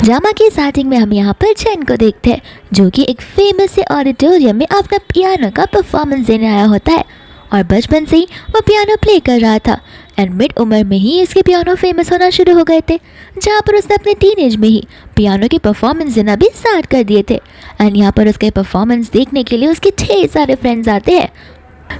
Drama की starting में हम यहाँ पर चैन को देखते हैं जो कि एक फेमस से ऑडिटोरियम में अपना पियानो का परफॉर्मेंस देने आया होता है और बचपन से ही वो पियानो प्ले कर रहा था एंड मिड उम्र में ही इसके पियानो फेमस होना शुरू हो गए थे, जहाँ पर उसने अपने टीनेज में ही पियानो की परफॉर्मेंस देना भी स्टार्ट कर दिए थे। एंड यहाँ पर उसके परफॉर्मेंस देखने के लिए उसके ढेर सारे फ्रेंड्स आते हैं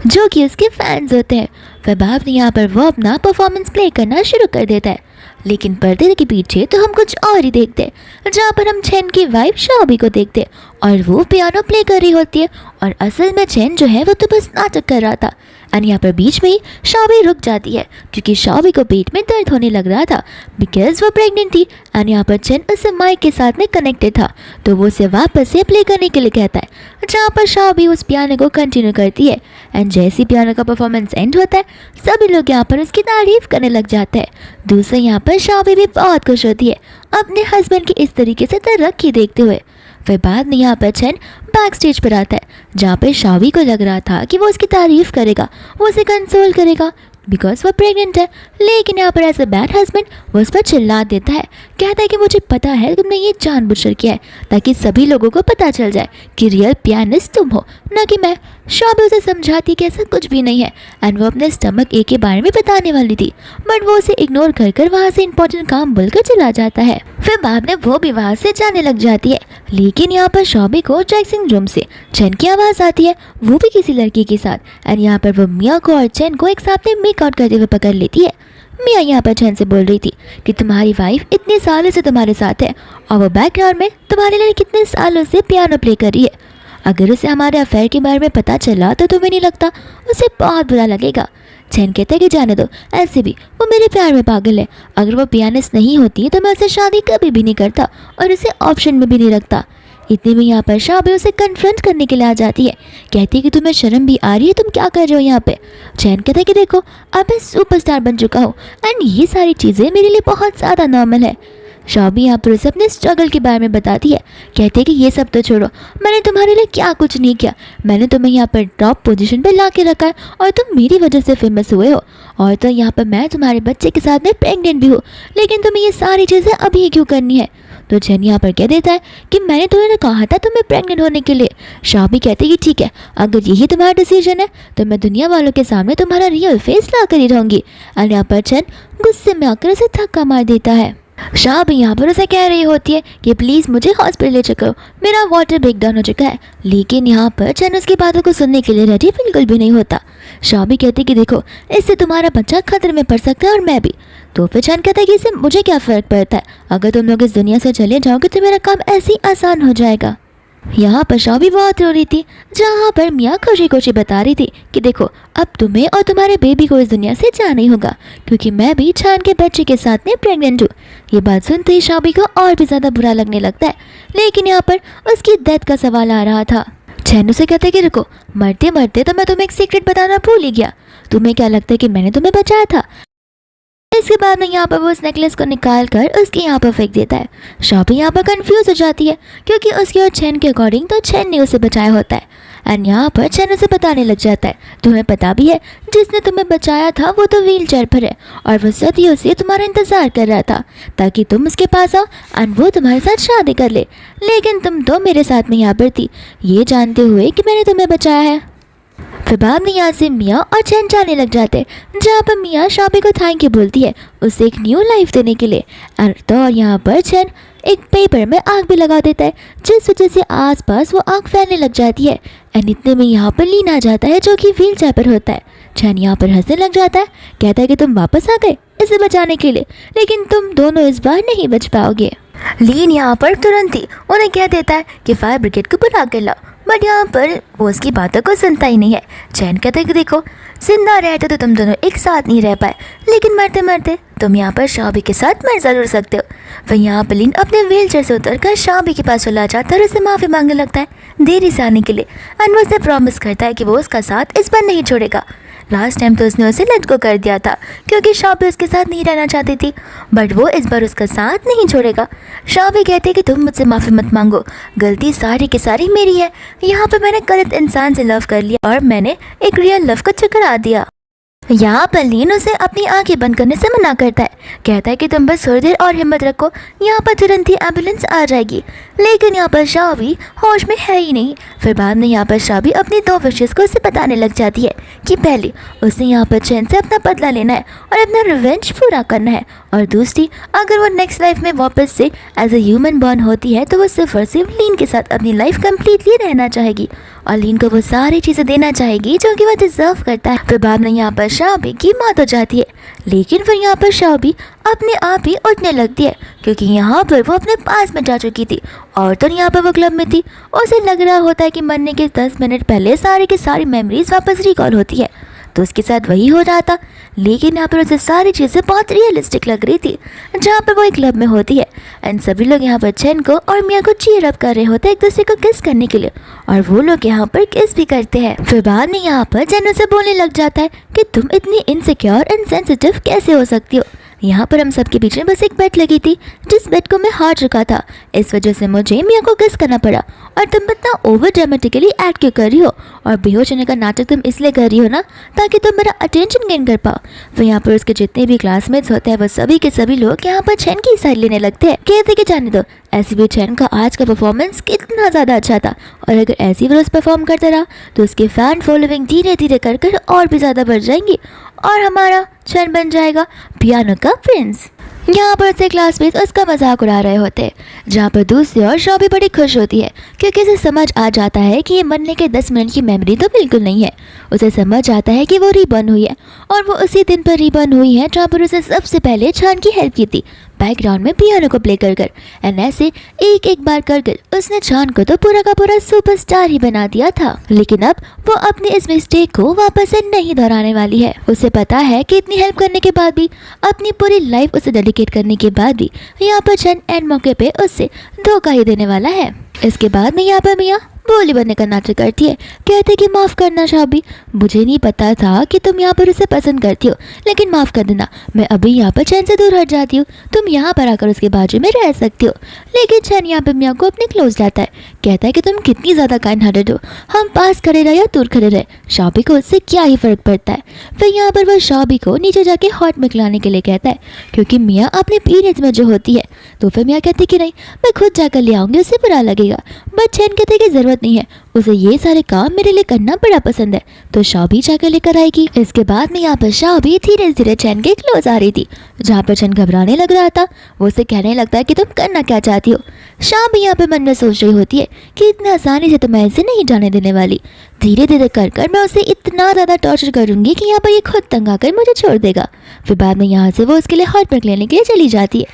जो कि उसके फैंस होते हैं। फिर बाद में यहाँ पर वो अपना परफॉर्मेंस प्ले करना शुरू कर देता है, लेकिन पर्दे के पीछे तो हम कुछ और ही देखते हैं, जहाँ पर हम चैन की वाइफ शॉबी को देखते हैं और वो पियानो प्ले कर रही होती है और असल में चैन जो है वो तो बस नाटक कर रहा था। एंड यहाँ पर बीच में ही शॉबी रुक जाती है क्योंकि शॉबी को पेट में दर्द होने लग रहा था बिकॉज वो प्रेग्नेंट थी। एंड यहाँ पर चैन उससे माइक के साथ में कनेक्टेड था तो वो उसे वापस से प्ले करने के लिए कहता है, जहाँ पर शॉबी उस पियानो को कंटिन्यू करती है। एंड जैसे ही पियानो का परफॉर्मेंस एंड होता है सभी लोग यहाँ पर उसकी तारीफ करने लग जाते हैं। दूसरे यहाँ पर शॉबी भी बहुत खुश होती है अपने हस्बैंड की इस तरीके से तरक्की देखते हुए। फिर बाद में यहाँ पर चैन बैक स्टेज पर आता है जहाँ पर शॉबी को लग रहा था कि वो उसकी तारीफ करेगा, वो उसे कंसोल करेगा बिकॉज वो प्रेग्नेंट है, लेकिन यहाँ पर एज अ बैड हस्बैंड वो उस पर चिल्ला देता है, कहता है कि मुझे पता है तुमने ये जानबूझकर किया है ताकि सभी लोगों को पता चल जाए कि रियल पियानिस्ट तुम हो न कि मैं। शॉबी उसे समझाती कि ऐसा कुछ भी नहीं है एंड वो अपने स्टमक ए के बारे में बताने वाली थी बट वो उसे इग्नोर कर कर वहाँ से इंपॉर्टेंट काम बोलकर चला जाता है। फिर बाद में वो भी वहाँ से जाने लग जाती है, लेकिन यहाँ पर शॉबी को ड्रेसिंग रूम से चैन की आवाज़ आती है, वो भी किसी लड़की के साथ। एंड यहाँ पर वो मिया को और चैन को एक साथ में मेकआउट करते हुए पकड़ लेती है। मिया यहाँ पर चैन से बोल रही थी कि तुम्हारी वाइफ इतने सालों से तुम्हारे साथ है और वो बैकग्राउंड में तुम्हारे लिए कितने सालों से पियानो प्ले कर रही है। अगर उसे हमारे अफेयर के बारे में पता चला तो तुम्हें नहीं लगता उसे बहुत बुरा लगेगा। चैन कहता है कि जाने दो, ऐसे भी वो मेरे प्यार में पागल है, अगर वो पियानिस्ट नहीं होती तो मैं उससे शादी कभी भी नहीं करता और उसे ऑप्शन में भी नहीं रखता। इतने में यहाँ पर शॉबी उसे कन्फ्रंट करने के लिए आ जाती है, कहती है कि तुम्हें शर्म भी आ रही है, तुम क्या कर रहे हो यहाँ पे। चैन कहता है कि देखो अब मैं सुपरस्टार बन चुका हूँ एंड ये सारी चीज़ें मेरे लिए बहुत ज़्यादा नॉर्मल है। शॉबी यहाँ पर उसे अपने स्ट्रगल के बारे में बताती है, कहती है कि ये सब तो छोड़ो, मैंने तुम्हारे लिए क्या कुछ नहीं किया, मैंने तुम्हें यहाँ पर टॉप पोजीशन पे ला के रखा है और तुम मेरी वजह से फेमस हुए हो और तो यहाँ पर मैं तुम्हारे बच्चे के साथ में प्रेग्नेंट भी हूँ, लेकिन तुम्हें ये सारी चीज़ें अभी क्यों करनी है। तो चैन यहाँ पर कह देता है कि मैंने तुम्हें कहा था तुम्हें प्रेग्नेंट होने के लिए। शॉबी कहती है कि ठीक है, अगर यही तुम्हारा डिसीजन है तो मैं दुनिया वालों के सामने तुम्हारा रियल फेस ला कर ही रहूँगी। और यहाँ पर चैन गुस्से में आकर उसे धक्का मार देता है। शॉबी यहाँ पर उसे कह रही होती है कि प्लीज़ मुझे हॉस्पिटल ले चलो, मेरा वाटर ब्रेकडाउन हो चुका है, लेकिन यहाँ पर चैन उसकी बातों को सुनने के लिए रेडी बिल्कुल भी नहीं होता। शॉबी कहती है कि देखो इससे तुम्हारा बच्चा खतरे में पड़ सकता है और मैं भी। तो फिर चैन कहता है कि इससे मुझे क्या फ़र्क पड़ता है, अगर तुम लोग इस दुनिया से चले जाओगे तो मेरा काम ऐसे ही आसान हो जाएगा। यहाँ पर शॉबी बहुत रो रही थी, जहाँ पर मियाँ खुशी खुशी बता रही थी कि देखो अब तुम्हें और तुम्हारे बेबी को इस दुनिया से जाना ही होगा क्योंकि मैं भी छान के बच्चे के साथ में प्रेग्नेंट हूँ। ये बात सुनते ही शॉबी को और भी ज़्यादा बुरा लगने लगता है, लेकिन यहाँ पर उसकी डेथ का सवाल आ रहा था। चैन उसे कहते कि रुको, मरते मरते तो मैं तुम्हें एक सीक्रेट बताना भूल ही गया, तुम्हें क्या लगता है कि मैंने तुम्हें बचाया था। इसके बाद में यहाँ पर वो उस नेकलेस को निकाल कर उसके यहाँ पर फेंक देता है। शॉबी यहाँ पर कंफ्यूज हो जाती है क्योंकि उसकी और चैन के अकॉर्डिंग तो चैन ने उसे बचाया होता है। एंड यहाँ पर चैन उसे बताने लग जाता है, तुम्हें पता भी है जिसने तुम्हें बचाया था वो तो व्हील चेयर पर है और वो सदियों से तुम्हारा इंतज़ार कर रहा था ताकि तुम उसके पास आओ एंड वो तुम्हारे साथ शादी कर ले, लेकिन तुम तो मेरे साथ में यहाँ पर थी ये जानते हुए कि मैंने तुम्हें बचाया है। फिर बाद में यहाँ से मियाँ और चैन जाने लग जाते हैं, जहाँ पर मियाँ शॉबी को थैंक यू बोलती है उसे एक न्यू लाइफ देने के लिए। तो और यहाँ पर चैन एक पेपर में आग भी लगा देता है जिस वजह से आसपास वो आग फैलने लग जाती है। एंड इतने में यहाँ पर लीन आ जाता है जो कि व्हील चेयर पर होता है। चैन यहाँ पर हंसने लग जाता है, कहता है कि तुम वापस आ गए इसे बचाने के लिए, लेकिन तुम दोनों इस बार नहीं बच पाओगे। लीन यहाँ पर तुरंत ही उन्हें कह देता है कि फायर ब्रिगेड को बुला कर लाओ, बट यहाँ पर वो उसकी बातों को सुनता ही नहीं है। चैन कहता है कि देखो जिंदा रहते तो तुम दोनों एक साथ नहीं रह पाए, लेकिन मरते मरते तुम यहाँ पर शॉबी के साथ मर ज़रूर सकते हो। वह यहाँ पर लीन अपने व्हील चेयर से उतर कर शॉबी के पास चला जाता है और उससे माफ़ी मांगने लगता है देरी से आने के लिए। एंड वो उसे प्रॉमिस करता है कि वो उसका साथ इस बार नहीं छोड़ेगा। लास्ट टाइम तो उसने उसे लेट गो कर दिया था क्योंकि शॉबी उसके साथ नहीं रहना चाहती थी, बट वो इस बार उसका साथ नहीं छोड़ेगा। शॉबी कहती है कि तुम मुझसे माफ़ी मत मांगो, गलती सारी की सारी मेरी है, यहाँ पे मैंने गलत इंसान से लव कर लिया और मैंने एक रियल लव को ठुकरा दिया। यहाँ पर लीन उसे अपनी आंखें बंद करने से मना करता है। कहता है कि तुम बस थोड़ी देर और हिम्मत रखो, यहाँ पर तुरंत ही एम्बुलेंस आ जाएगी। लेकिन यहाँ पर शाबी होश में है ही नहीं। फिर बाद में यहाँ पर शाबी अपनी 2 विशेस को उसे बताने लग जाती है कि पहली उसे यहाँ पर चैन से अपना बदला लेना है और अपना रिवेंज पूरा करना है, और दूसरी अगर वो नेक्स्ट लाइफ में वापस से एज ए ह्यूमन बॉर्न होती है तो वो सिर्फ और सिर्फ लीन के साथ अपनी लाइफ कम्प्लीटली रहना चाहेगी और लीन को वो सारी चीज़ें देना चाहेगी जो कि वो डिजर्व करता है। फिर बाद में यहाँ पर शाबी की मौत हो जाती है। लेकिन फिर यहाँ पर शाबी अपने आप ही उठने लगती है क्योंकि यहाँ पर वो अपने पास में जा चुकी थी और तो यहाँ पर वो क्लब में थी। उसे लग रहा होता है कि मरने के 10 मिनट पहले सारी की सारी मेमोरीज वापस रिकॉल होती है, तो उसके साथ वही हो रहा था। लेकिन यहाँ पर उसे सारी चीज़ें बहुत रियलिस्टिक लग रही थी जहाँ पर वो एक क्लब में होती है एंड सभी लोग यहाँ पर चैन को और मिया को चीयर अप कर रहे होते हैं एक दूसरे को किस करने के लिए, और वो लोग यहाँ पर किस भी करते हैं। फिर बाद में यहाँ पर चैन उसे बोलने लग जाता है कि तुम इतनी इनसिक्योर एंड सेंसिटिव कैसे हो सकती हो। यहाँ पर हम सबके बीच में बस एक बेड लगी थी जिस बेड को मैं हार चुका था, इस वजह से मुझे मिया को किस करना पड़ा, और तुम इतना ओवर ड्रामेटिकली एक्ट क्यों कर रही हो, और बेहोश होने का नाटक तुम इसलिए कर रही हो ना ताकि तुम मेरा अटेंशन गेन कर पाओ। फिर यहाँ पर उसके जितने भी क्लासमेट्स होते हैं वो सभी के सभी लोग यहाँ पर चैन की साइड लेने लगते हैं। कहते कि जाने दो, ऐसे भी चैन का आज का परफॉर्मेंस कितना ज़्यादा अच्छा था और अगर ऐसे ही रोज परफॉर्म करता रहा तो उसकी फ़ैन फॉलोइंग धीरे धीरे कर और भी ज़्यादा बढ़ जाएंगी और हमारा चैन बन जाएगा पियानो का प्रिंस। यहाँ पर से क्लासमेट उसका मजाक उड़ा रहे होते हैं, जहाँ पर दूसरी ओर शाबी बड़ी खुश होती है क्योंकि उसे समझ आ जाता है कि ये मरने के 10 मिनट की मेमोरी तो बिल्कुल नहीं है। उसे समझ आता है कि वो रीबर्न हुई है और वो उसी दिन पर रीबर्न हुई है जहाँ पर उसे सबसे पहले छान की हेल्प की थी बैकग्राउंड में पियानो को प्ले कर एंड ऐसे एक एक बार कर उसने छान को तो पूरा का पूरा सुपरस्टार ही बना दिया था। लेकिन अब वो अपने इस मिस्टेक को वापस से नहीं दोहराने वाली है। उसे पता है कि इतनी हेल्प करने के बाद भी, अपनी पूरी लाइफ उसे डेडिकेट करने के बाद भी यहाँ पर चैन एंड मौके पे उससे धोखा ही देने वाला है। इसके बाद में यहाँ पर मिया बोली बनने का नाटक करती है। कहते कि माफ़ करना शाबी, मुझे नहीं पता था कि तुम यहाँ पर उसे पसंद करती हो, लेकिन माफ़ कर देना, मैं अभी यहाँ पर चैन से दूर हट जाती हूँ, तुम यहाँ पर आकर उसके बाजू में रह सकती हो। लेकिन चैन यहाँ पर मिया को अपने क्लोज लाता है। कहता है कि तुम कितनी ज़्यादा काइंड हार्टेड हो, हम पास खड़े रहे या दूर खड़े रहे, शाबी को उससे क्या ही फ़र्क पड़ता है। फिर यहाँ पर वह शाबी को नीचे जाके हॉट में खिलाने के लिए कहता है क्योंकि मियाँ अपने पीरियड्स में जो होती है, तो फिर मियाँ कहती कि नहीं मैं खुद जाकर ले आऊँगी, उससे बुरा लगेगा। बट चैन कहते कि ज़रूरत नहीं है, उसे ये सारे काम मेरे लिए करना बड़ा पसंद है, तो शाबी जाकर लेकर आएगी। इसके बाद में यहाँ पर शाबी धीरे धीरे चैन के क्लोज आ रही थी, जहाँ पर चैन घबराने लग रहा था। वो उसे कहने लगता है कि तुम करना क्या चाहती हो। शाबी यहाँ पे मन में सोच रही होती है कि इतनी आसानी से तो मैं इसे नहीं जाने देने वाली, धीरे धीरे कर मैं उसे इतना ज़्यादा टॉर्चर करूँगी कि यहाँ पर ये खुद तंग आकर मुझे छोड़ देगा। फिर बाद में यहाँ से वो उसके लिए हॉट ब्रेक लेने के लिए चली जाती है।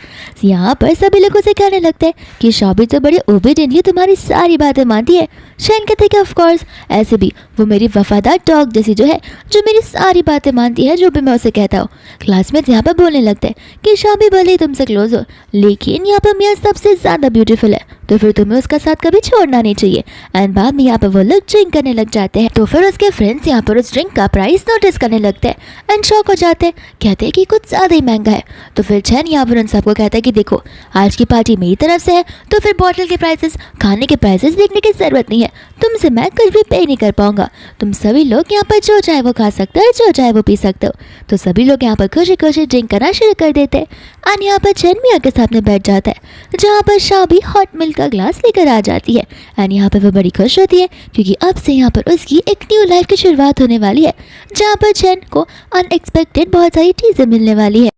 यहाँ पर सभी लोग उसे कहने लगते हैं कि शाबी तो बड़े ओबीडियंटली तुम्हारी सारी बातें मानती है। शैन कहते कि ऑफ कोर्स, ऐसे भी वो मेरी वफादार डॉग जैसी जो है, जो मेरी सारी बातें मानती है जो भी मैं उसे कहता हूँ। क्लासमेट्स यहाँ पर बोलने लगते हैं कि शाबी भले ही तुमसे क्लोज हो, लेकिन यहाँ पर मियाँ सबसे ज़्यादा ब्यूटीफुल है, तो फिर तुम्हें उसका साथ कभी छोड़ना नहीं चाहिए। एंड बाद में यहाँ पर वो लोग ड्रिंक करने लग जाते हैं, तो फिर उसके फ्रेंड्स यहाँ पर उस ड्रिंक का प्राइस नोटिस करने लगते हैं एंड शॉक हो जाते हैं। कहते हैं कि कुछ ज़्यादा ही महंगा है। तो फिर चैन यहाँ पर उन सबको कहता है कि देखो, आज की पार्टी मेरी तरफ से है, तो फिर बॉटल के प्राइसेस, खाने के प्राइसेस देखने की ज़रूरत नहीं है, तुमसे मैं कुछ भी पे नहीं कर पाऊंगा। तुम सभी लोग यहाँ पर जो चाहे वो खा सकते हो, जो चाहे वो पी सकते हो। तो सभी लोग यहाँ पर खुशी खुशी ड्रिंक करना शुरू कर देते हैं एंड यहाँ पर चैन मियाँ के सामने बैठ जाता है, जहाँ पर शाबी हॉट मिल्क का ग्लास लेकर आ जाती है एंड यहाँ पर वो बड़ी खुश होती है क्योंकि अब से यहाँ पर उसकी एक न्यू लाइफ की शुरुआत होने वाली है, जहाँ पर चैन को अनएक्सपेक्टेड बहुत सारी चीज़ें मिलने वाली है।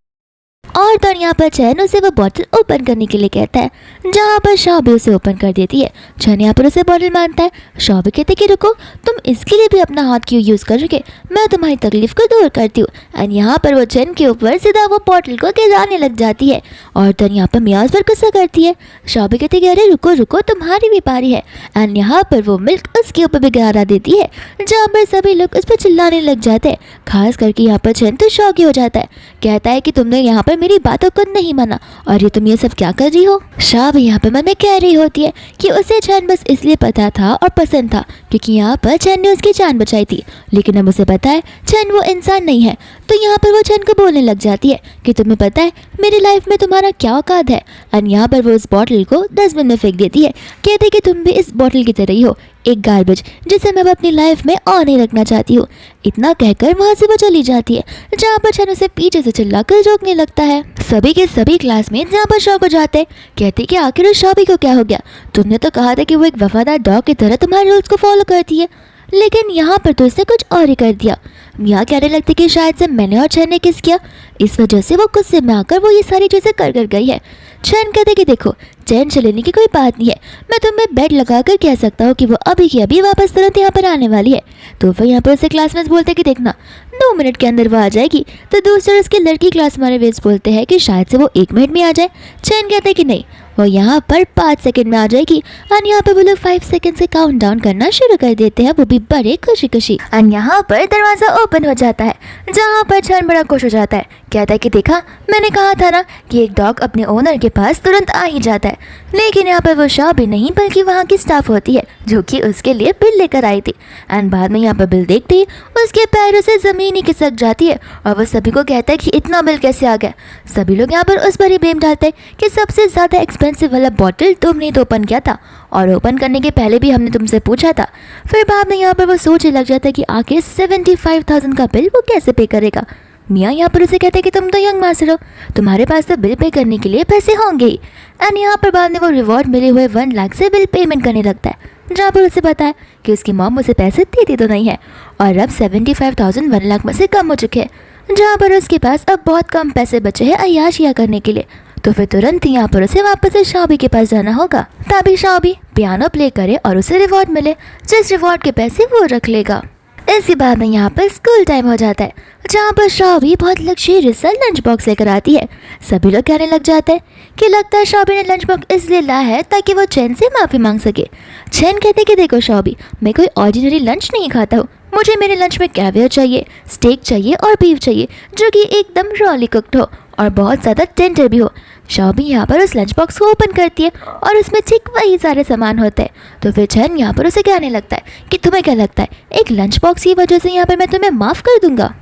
और तो यहाँ पर चैन उसे वो बॉटल ओपन करने के लिए कहता है, जहाँ पर शाबी उसे ओपन कर देती है। चैन यहाँ पर उसे बॉटल मानता है। शाबी कहते कि रुको, तुम इसके लिए भी अपना हाथ क्यों यूज़ करोगे, मैं तुम्हारी तकलीफ को दूर करती हूँ। एंड यहाँ पर वो चैन के ऊपर सीधा वो बॉटल को गिराने लग जाती है और तो यहाँ पर मियाज पर गुस्सा करती है। शाबी कहती कि अरे रुको रुको, तुम्हारी भी पारी है। एंड यहाँ पर वो मिल्क उसके ऊपर भी गिरा देती है, जहाँ पर सभी लोग उस पर चिल्लाने लग जाते हैं। खास करके यहाँ पर चैन तो शौक ही हो जाता है, कहता है कि तुमने यहाँ पर मेरी बातों को नहीं माना और ये तुम ये सब क्या कर रही हो। शाबी यहाँ पर मन में कह रही होती है कि उसे चैन बस इसलिए पता था और पसंद था क्योंकि यहाँ पर चैन ने उसकी जान बचाई थी, लेकिन अब उसे पता है चैन वो इंसान नहीं है। तो यहाँ पर वो चैन को बोलने लग जाती है कि तुम्हें पता है मेरी लाइफ में तुम्हारा क्या औकात है। एंड यहाँ पर वो उस बॉटल को डस्टबिन में फेंक देती है। कहते कि तुम भी इस बॉटल की तरह ही हो, एक गार्बेज जिसे मैं अब अपनी लाइफ में और नहीं रखना चाहती हूँ। इतना कहकर वहाँ से वो चली जाती है, जहाँ पर शन उसे पीछे से चिल्लाकर रोकने लगता है। सभी के सभी क्लासमेट जहाँ पर शॉक हो जाते हैं, कहते कि आखिर उस शॉबी को क्या हो गया, तुमने तो कहा था कि वो एक वफादार डॉग की तरह तुम्हारे रूल्स को फॉलो करती है, लेकिन यहाँ पर तो इसने कुछ और ही कर दिया। मिया कहने लगती कि शायद से मैंने और शन ने किस किया, इस वजह से वो गुस्से में आकर वो ये सारी चीज़ें कर गई है। शन कहते कि देखो टेंशन लेने की कोई बात नहीं है, मैं तुम्हें बेड लगाकर कह सकता हूँ कि वो अभी की अभी वापस तुरंत यहाँ पर आने वाली है। तो फिर यहाँ पर उसे क्लासमेट्स बोलते कि देखना 2 मिनट के अंदर वो आ जाएगी। तो दूसरे उसके लड़की क्लास वाले वेट्स बोलते हैं कि शायद से वो 1 मिनट में आ जाए। शन कहते कि नहीं, वो यहाँ पर 5 सेकंड में आ जाएगी। और यहाँ पे वो लोग 5 सेकंड से काउंट डाउन करना शुरू कर देते हैं, वो भी बड़े खुशी खुशी। और यहाँ पर दरवाज़ा ओपन हो जाता है, जहाँ पर शन बड़ा खुश हो जाता है। कहता है कि देखा मैंने कहा था ना कि एक डॉग अपने ओनर के पास तुरंत आ ही जाता है। लेकिन यहाँ पर वो शॉबी नहीं बल्कि वहाँ की स्टाफ होती है जो कि उसके लिए बिल लेकर आई थी। एंड बाद में यहाँ पर बिल देखते ही उसके पैरों से ज़मीन ही खिसक जाती है और वो सभी को कहता है कि इतना बिल कैसे आ गया। सभी लोग यहाँ पर उस पर ही ब्लेम डालते हैं कि सबसे ज़्यादा एक्सपेंसिव वाला बॉटल तुमने तो ओपन किया था और ओपन करने के पहले भी हमने तुमसे पूछा था। फिर बाद में यहाँ पर वो सोचने लग जाता है कि आखिर 75,000 का बिल वो कैसे पे करेगा। मियाँ यहाँ पर उसे कहते हैं कि तुम तो यंग मास्टर हो, तुम्हारे पास तो बिल पे करने के लिए पैसे होंगे ही। एंड यहाँ पर बाद में वो रिवॉर्ड मिले हुए 1 लाख से बिल पेमेंट करने लगता है, जहाँ पर उसे पता है कि उसकी मॉम उसे पैसे देती तो नहीं है और अब 75,000 1 लाख में से कम हो चुके हैं, जहाँ पर उसके पास अब बहुत कम पैसे बचे हैं अय्याशियाँ करने के लिए। तो फिर तुरंत यहाँ पर उसे वापस से शॉबी के पास जाना होगा ताकि शॉबी पियानो प्ले करे और उसे रिवॉर्ड मिले, जिस रिवॉर्ड के पैसे वो रख लेगा। इसके बाद में यहाँ पर स्कूल टाइम हो जाता है, जहाँ पर शॉबी बहुत लग्जरियस सा लंच बॉक्स लेकर आती है। सभी लोग कहने लग जाते हैं कि लगता है शॉबी ने लंच बॉक्स इसलिए लाया है ताकि वो चैन से माफ़ी मांग सके। चैन कहते कि देखो शॉबी, मैं कोई ऑर्डिनरी लंच नहीं खाता हूँ, मुझे मेरे लंच में कैवियर चाहिए, स्टेक चाहिए और बीफ चाहिए जो कि एकदम रॉली कुक्ड हो और बहुत ज़्यादा टेंडर भी हो। शॉबी यहाँ पर उस लंच बॉक्स को ओपन करती है और उसमें ठीक वही सारे सामान होते हैं। तो फिर चैन यहाँ पर उसे कहने लगता है कि तुम्हें क्या लगता है एक लंच बॉक्स की वजह से यहाँ पर मैं तुम्हें माफ़ कर दूंगा?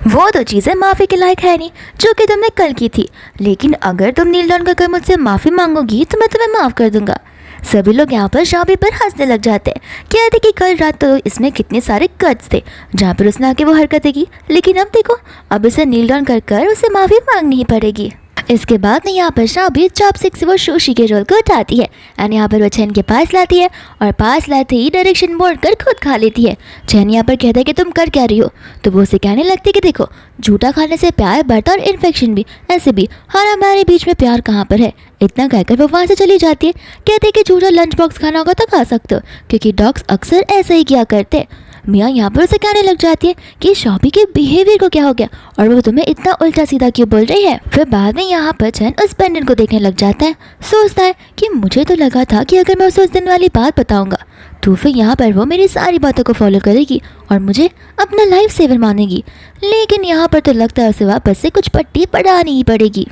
वो तो चीज़ें माफ़ी के लायक है नहीं जो कि तुमने कल की थी, लेकिन अगर तुम नील डाउन करके मुझसे माफ़ी मांगोगी तो मैं तुम्हें माफ़ कर दूंगा। सभी लोग यहाँ पर शॉबी पर हंसने लग जाते हैं। कहते कि कल रात तो इसमें कितने सारे कट्स थे जहाँ पर उसने आके वो हरकतें की, लेकिन अब देखो अब इसे नील डाउन कर उसे माफ़ी मांगनी ही पड़ेगी। इसके बाद में यहाँ पर शॉबी चॉपस्टिक से वो सुशी के रोल को उठाती है एंड यहाँ पर वो चैन के पास लाती है और पास लाते ही डायरेक्शन मोड़ कर खुद खा लेती है। चैन यहाँ पर कहता है कि तुम कर क्या रही हो, तो वो उसे कहने लगती है कि देखो झूठा खाने से प्यार बढ़ता और इन्फेक्शन भी, ऐसे भी और हमारे बीच में प्यार कहाँ पर है। इतना कहकर वो वहाँ से चली जाती है। कहते हैं कि झूठा लंच बॉक्स खाना होगा तो खा सकते हो, क्योंकि डॉग्स अक्सर ऐसा ही किया करते। मियाँ यहाँ पर उसे कहने लग जाती है कि शॉबी के बिहेवियर को क्या हो गया और वो तुम्हें इतना उल्टा सीधा क्यों बोल रही है। फिर बाद में यहाँ पर चैन उस पेंडेंट को देखने लग जाता है। सोचता है कि मुझे तो लगा था कि अगर मैं उसे उस दिन वाली बात बताऊंगा तो फिर यहाँ पर वो मेरी सारी बातों को फॉलो करेगी और मुझे अपना लाइफ सेवर मानेगी, लेकिन यहाँ पर तो लगता है उसे वापस से कुछ पट्टी पढ़ानी ही पड़ेगी।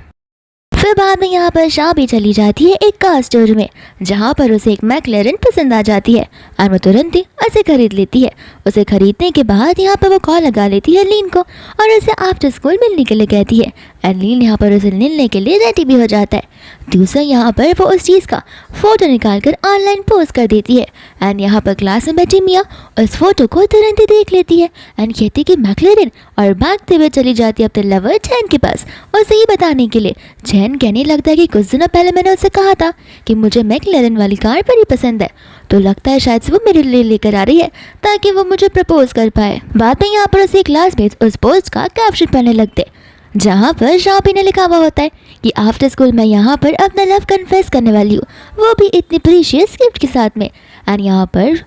फिर बाद में यहाँ पर शॉबी चली जाती है एक कार स्टोर में, जहाँ पर उसे एक मैक्लेरन पसंद आ जाती है और वो तुरंत ही उसे खरीद लेती है। उसे खरीदने के बाद यहाँ पर वो कॉल लगा लेती है लीन को और उसे आफ्टर स्कूल मिलने के लिए कहती है और लीन यहाँ पर उसे मिलने के लिए रेडी भी हो जाता है। दूसरा यहाँ पर वो उस चीज़ का फ़ोटो निकाल कर ऑनलाइन पोस्ट कर देती है एंड यहाँ पर क्लास में बैठी मिया उस फोटो को तुरंत ही देख लेती है एंड कहती कि मैक्लेरन और भागते हुए चली जाती है अपने लवर चैन के पास उसे ही बताने के लिए। चैन कहने लगता है कि कुछ दिनों पहले मैंने उससे कहा था कि मुझे मैक्लेरन वाली कार बड़ी पसंद है, तो लगता है शायद से वो मेरे लिए लेकर आ रही है ताकि वो मुझे प्रपोज कर पाए। बाद में यहाँ पर उसे क्लासमेट्स उस पोस्ट का कैप्शन पढ़ने लगते, जहाँ पर शॉबी ने लिखा हुआ होता है कि आफ्टर स्कूल मैं यहाँ पर अपना लव कन्फेस करने वाली हूँ, वो भी इतनी प्रीशियस गिफ्ट के साथ में। एंड यहाँ पर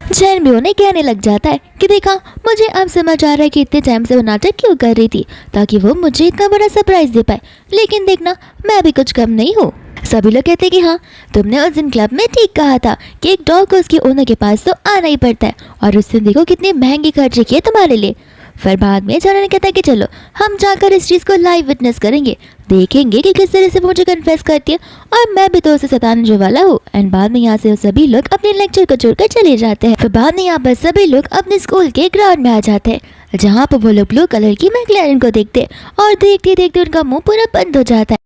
चैन भी उन्हें कहने लग जाता है कि देखा मुझे अब समझ आ रहा है कि इतने टाइम से वो नाटक क्यों कर रही थी ताकि वो मुझे इतना बड़ा सरप्राइज दे पाए, लेकिन देखना मैं अभी कुछ कम नहीं हूँ। सभी लोग कहते हैं कि हाँ तुमने उस दिन क्लब में ठीक कहा था कि एक डॉग को उसके ओनर के पास तो आना ही पड़ता है और उससे देखो कितनी महंगी खर्चे किए तुम्हारे लिए। फिर बाद में जाना ने कहता है कि चलो हम जाकर इस चीज़ को लाइव विटनेस करेंगे, देखेंगे कि किस तरह से मुझे कन्फेस करती है और मैं भी तो उसे सताने जो वाला हूँ। एंड बाद में यहाँ से सभी लोग अपने लेक्चर को छोड़कर चले जाते हैं। फिर बाद में यहाँ पर सभी लोग अपने स्कूल के ग्राउंड में आ जाते हैं, जहाँ पर वो लोग ब्लू कलर की मैक्लेरन को देखते हैं और देखते देखते उनका मुँह पूरा बंद हो जाता है।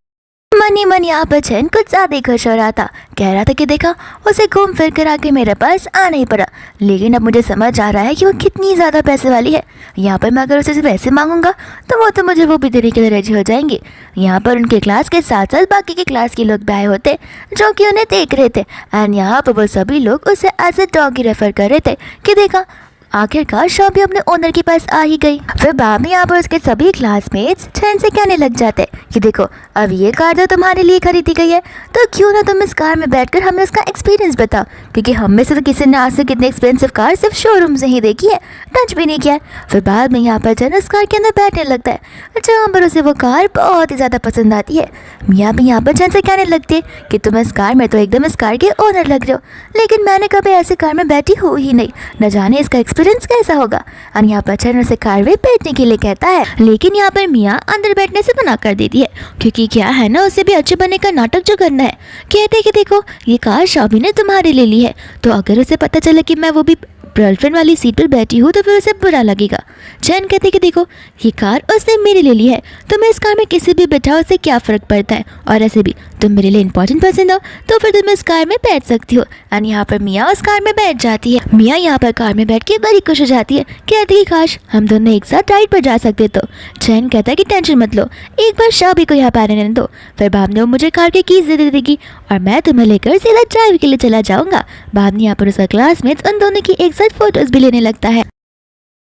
मन ही मन यहाँ पर चैन कुछ ज़्यादा ही खुश हो रहा था। कह रहा था कि देखा, उसे घूम फिर कर आके मेरे पास आ नहीं पड़ा, लेकिन अब मुझे समझ आ रहा है कि वो कितनी ज़्यादा पैसे वाली है। यहाँ पर मैं अगर उसे पैसे मांगूंगा तो वो तो मुझे वो भी देने के लिए रेडी हो जाएंगे। यहाँ पर उनके क्लास के साथ साथ बाकी के क्लास के लोग भी आए होते जो कि उन्हें देख रहे थे, एंड यहाँ पर वो सभी लोग उसे एज ए डॉगी रेफर कर रहे थे कि देखा, आखिरकार शॉपी अपने ओनर के पास आ ही गई। फिर बाद में यहाँ पर उसके सभी क्लासमेट्स चैन से कहने लग जाते कि देखो, अब ये कार तो तुम्हारे लिए खरीदी गई है, तो क्यों ना तुम इस कार में बैठकर हमें उसका एक्सपीरियंस बताओ, क्योंकि हम में से तो किसी ने आज से कितने एक्सपेंसिव कार सिर्फ शोरूम से ही देखी है, टच भी नहीं किया है। फिर बाद में यहाँ पर चैन उस कार के अंदर बैठने लगता है, जहाँ पर उसे वो कार बहुत ही ज़्यादा पसंद आती है। मियाँ भी यहाँ पर चैन से कहने लगती है कि तुम इस कार में तो एकदम इस कार के ओनर लग रहे हो, लेकिन मैंने कभी ऐसी कार में बैठी हो ही नहीं, न जाने इसका एक्सपीरियंस कैसा होगा। और यहाँ पर चैन उसे कार में बैठने के लिए कहता है, लेकिन यहाँ पर मियाँ अंदर बैठने से मना कर देती है, क्योंकि क्या है ना, उसे भी अच्छे बनने का नाटक जो करना है। कहते हैं कि देखो, ये कार शॉपी ने तुम्हारे ले ली है, तो अगर उसे पता चले कि मैं वो भी गर्लफ्रेंड वाली सीट पर बैठी हूँ तो फिर उसे बुरा लगेगा। चैन कहते कि देखो, ये कार उसने मेरे ले ली है, तो मैं इस कार में किसी भी बैठाओ उससे क्या फ़र्क पड़ता है, और ऐसे भी तुम मेरे लिए इंपॉर्टेंट पर्सन हो, तो फिर तुम इस कार में बैठ सकती हो। एंड यहाँ पर मियाँ उस कार में बैठ जाती है। मियाँ यहाँ पर कार में बैठ के बड़ी खुश हो जाती है, कहती है काश हम दोनों एक साथ राइड पर जा सकते। तो चैन कहता है कि टेंशन मत लो, एक बार शॉपी को यहाँ पर रहने दो, फिर बाद में वो मुझे कार की कीज दे देगी और मैं तुम्हें लेकर सीधा ड्राइव के लिए चला जाऊँगा। बाद में यहाँ पर उसका क्लासमेट्स उन दोनों की एक साथ फोटोज भी लेने लगता है।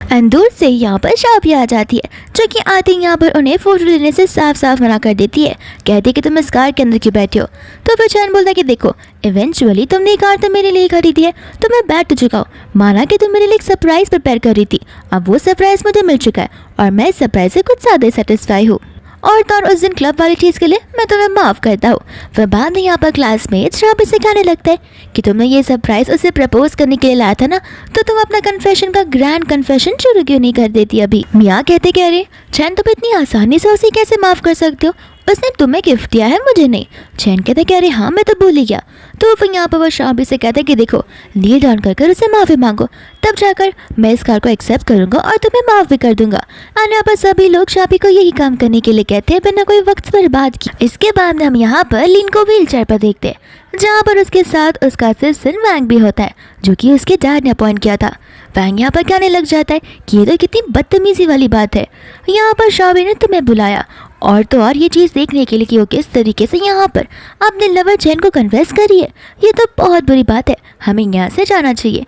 एंड दूर से यहाँ पर शॉपी आ जाती है, जो कि आती यहाँ पर उन्हें फोटो लेने से साफ साफ मना कर देती है। कहती है कि तुम इस कार के अंदर क्यों बैठे हो। तो फिर चैन बोलता है कि देखो, इवेंचुअली तुमने कार तो मेरे लिए खरीदी है, तो मैं बैठ चुका हूँ। माना कि तुम मेरे लिए एक सरप्राइज प्रिपेयर कर रही थी, अब वो सरप्राइज मुझे मिल चुका है और मैं इस सरप्राइज से कुछ ज़्यादा सेटिस्फाई हूँ, और तो और उस दिन क्लब वाली चीज़ के लिए मैं तुम्हें माफ़ करता हूँ। फिर बाद में यहाँ पर क्लासमेट शॉपी से कहने लगता है कि तुमने ये सरप्राइज उसे प्रपोज करने के लिए लाया था ना, तो तुम अपना कन्फेशन का ग्रैंड कन्फेशन शुरू क्यों नहीं कर देती अभी। मियाँ कहते कह रहे, चैन तुम इतनी आसानी से उसे कैसे माफ़ कर सकते हो, उसने तुम्हें गिफ्ट दिया है, मुझे नहीं। चैन कहते कह रहे, हाँ मैं तो भूल ही गया। तो फिर यहाँ पर वो शॉपी से कहते कि देखो, नील डाउन कर उसे माफ़ी मांगो, तब जाकर मैं इस कार को एक्सेप्ट करूँगा और तुम्हें माफ़ भी कर दूंगा। और यहाँ पर सभी लोग शॉपी को यही काम करने के लिए कहते हैं, बिना कोई वक्त बर्बाद किए। इसके बाद हम यहाँ पर लिन को व्हील चेयर पर देखते हैं, जहाँ पर उसके साथ उसका असिस्टेंट वैंग भी होता है, जो कि उसके डैड ने अपॉइंट किया था। वैंग यहाँ पर कहने लग जाता है कि ये तो कितनी बदतमीजी वाली बात है, यहाँ पर शॉपी ने तुम्हें बुलाया और तो और ये चीज़ देखने के लिए कि वो किस तरीके से यहाँ पर अपने लवर चैन को कन्फेस करी है, ये तो बहुत बुरी बात है, हमें यहाँ से जाना चाहिए।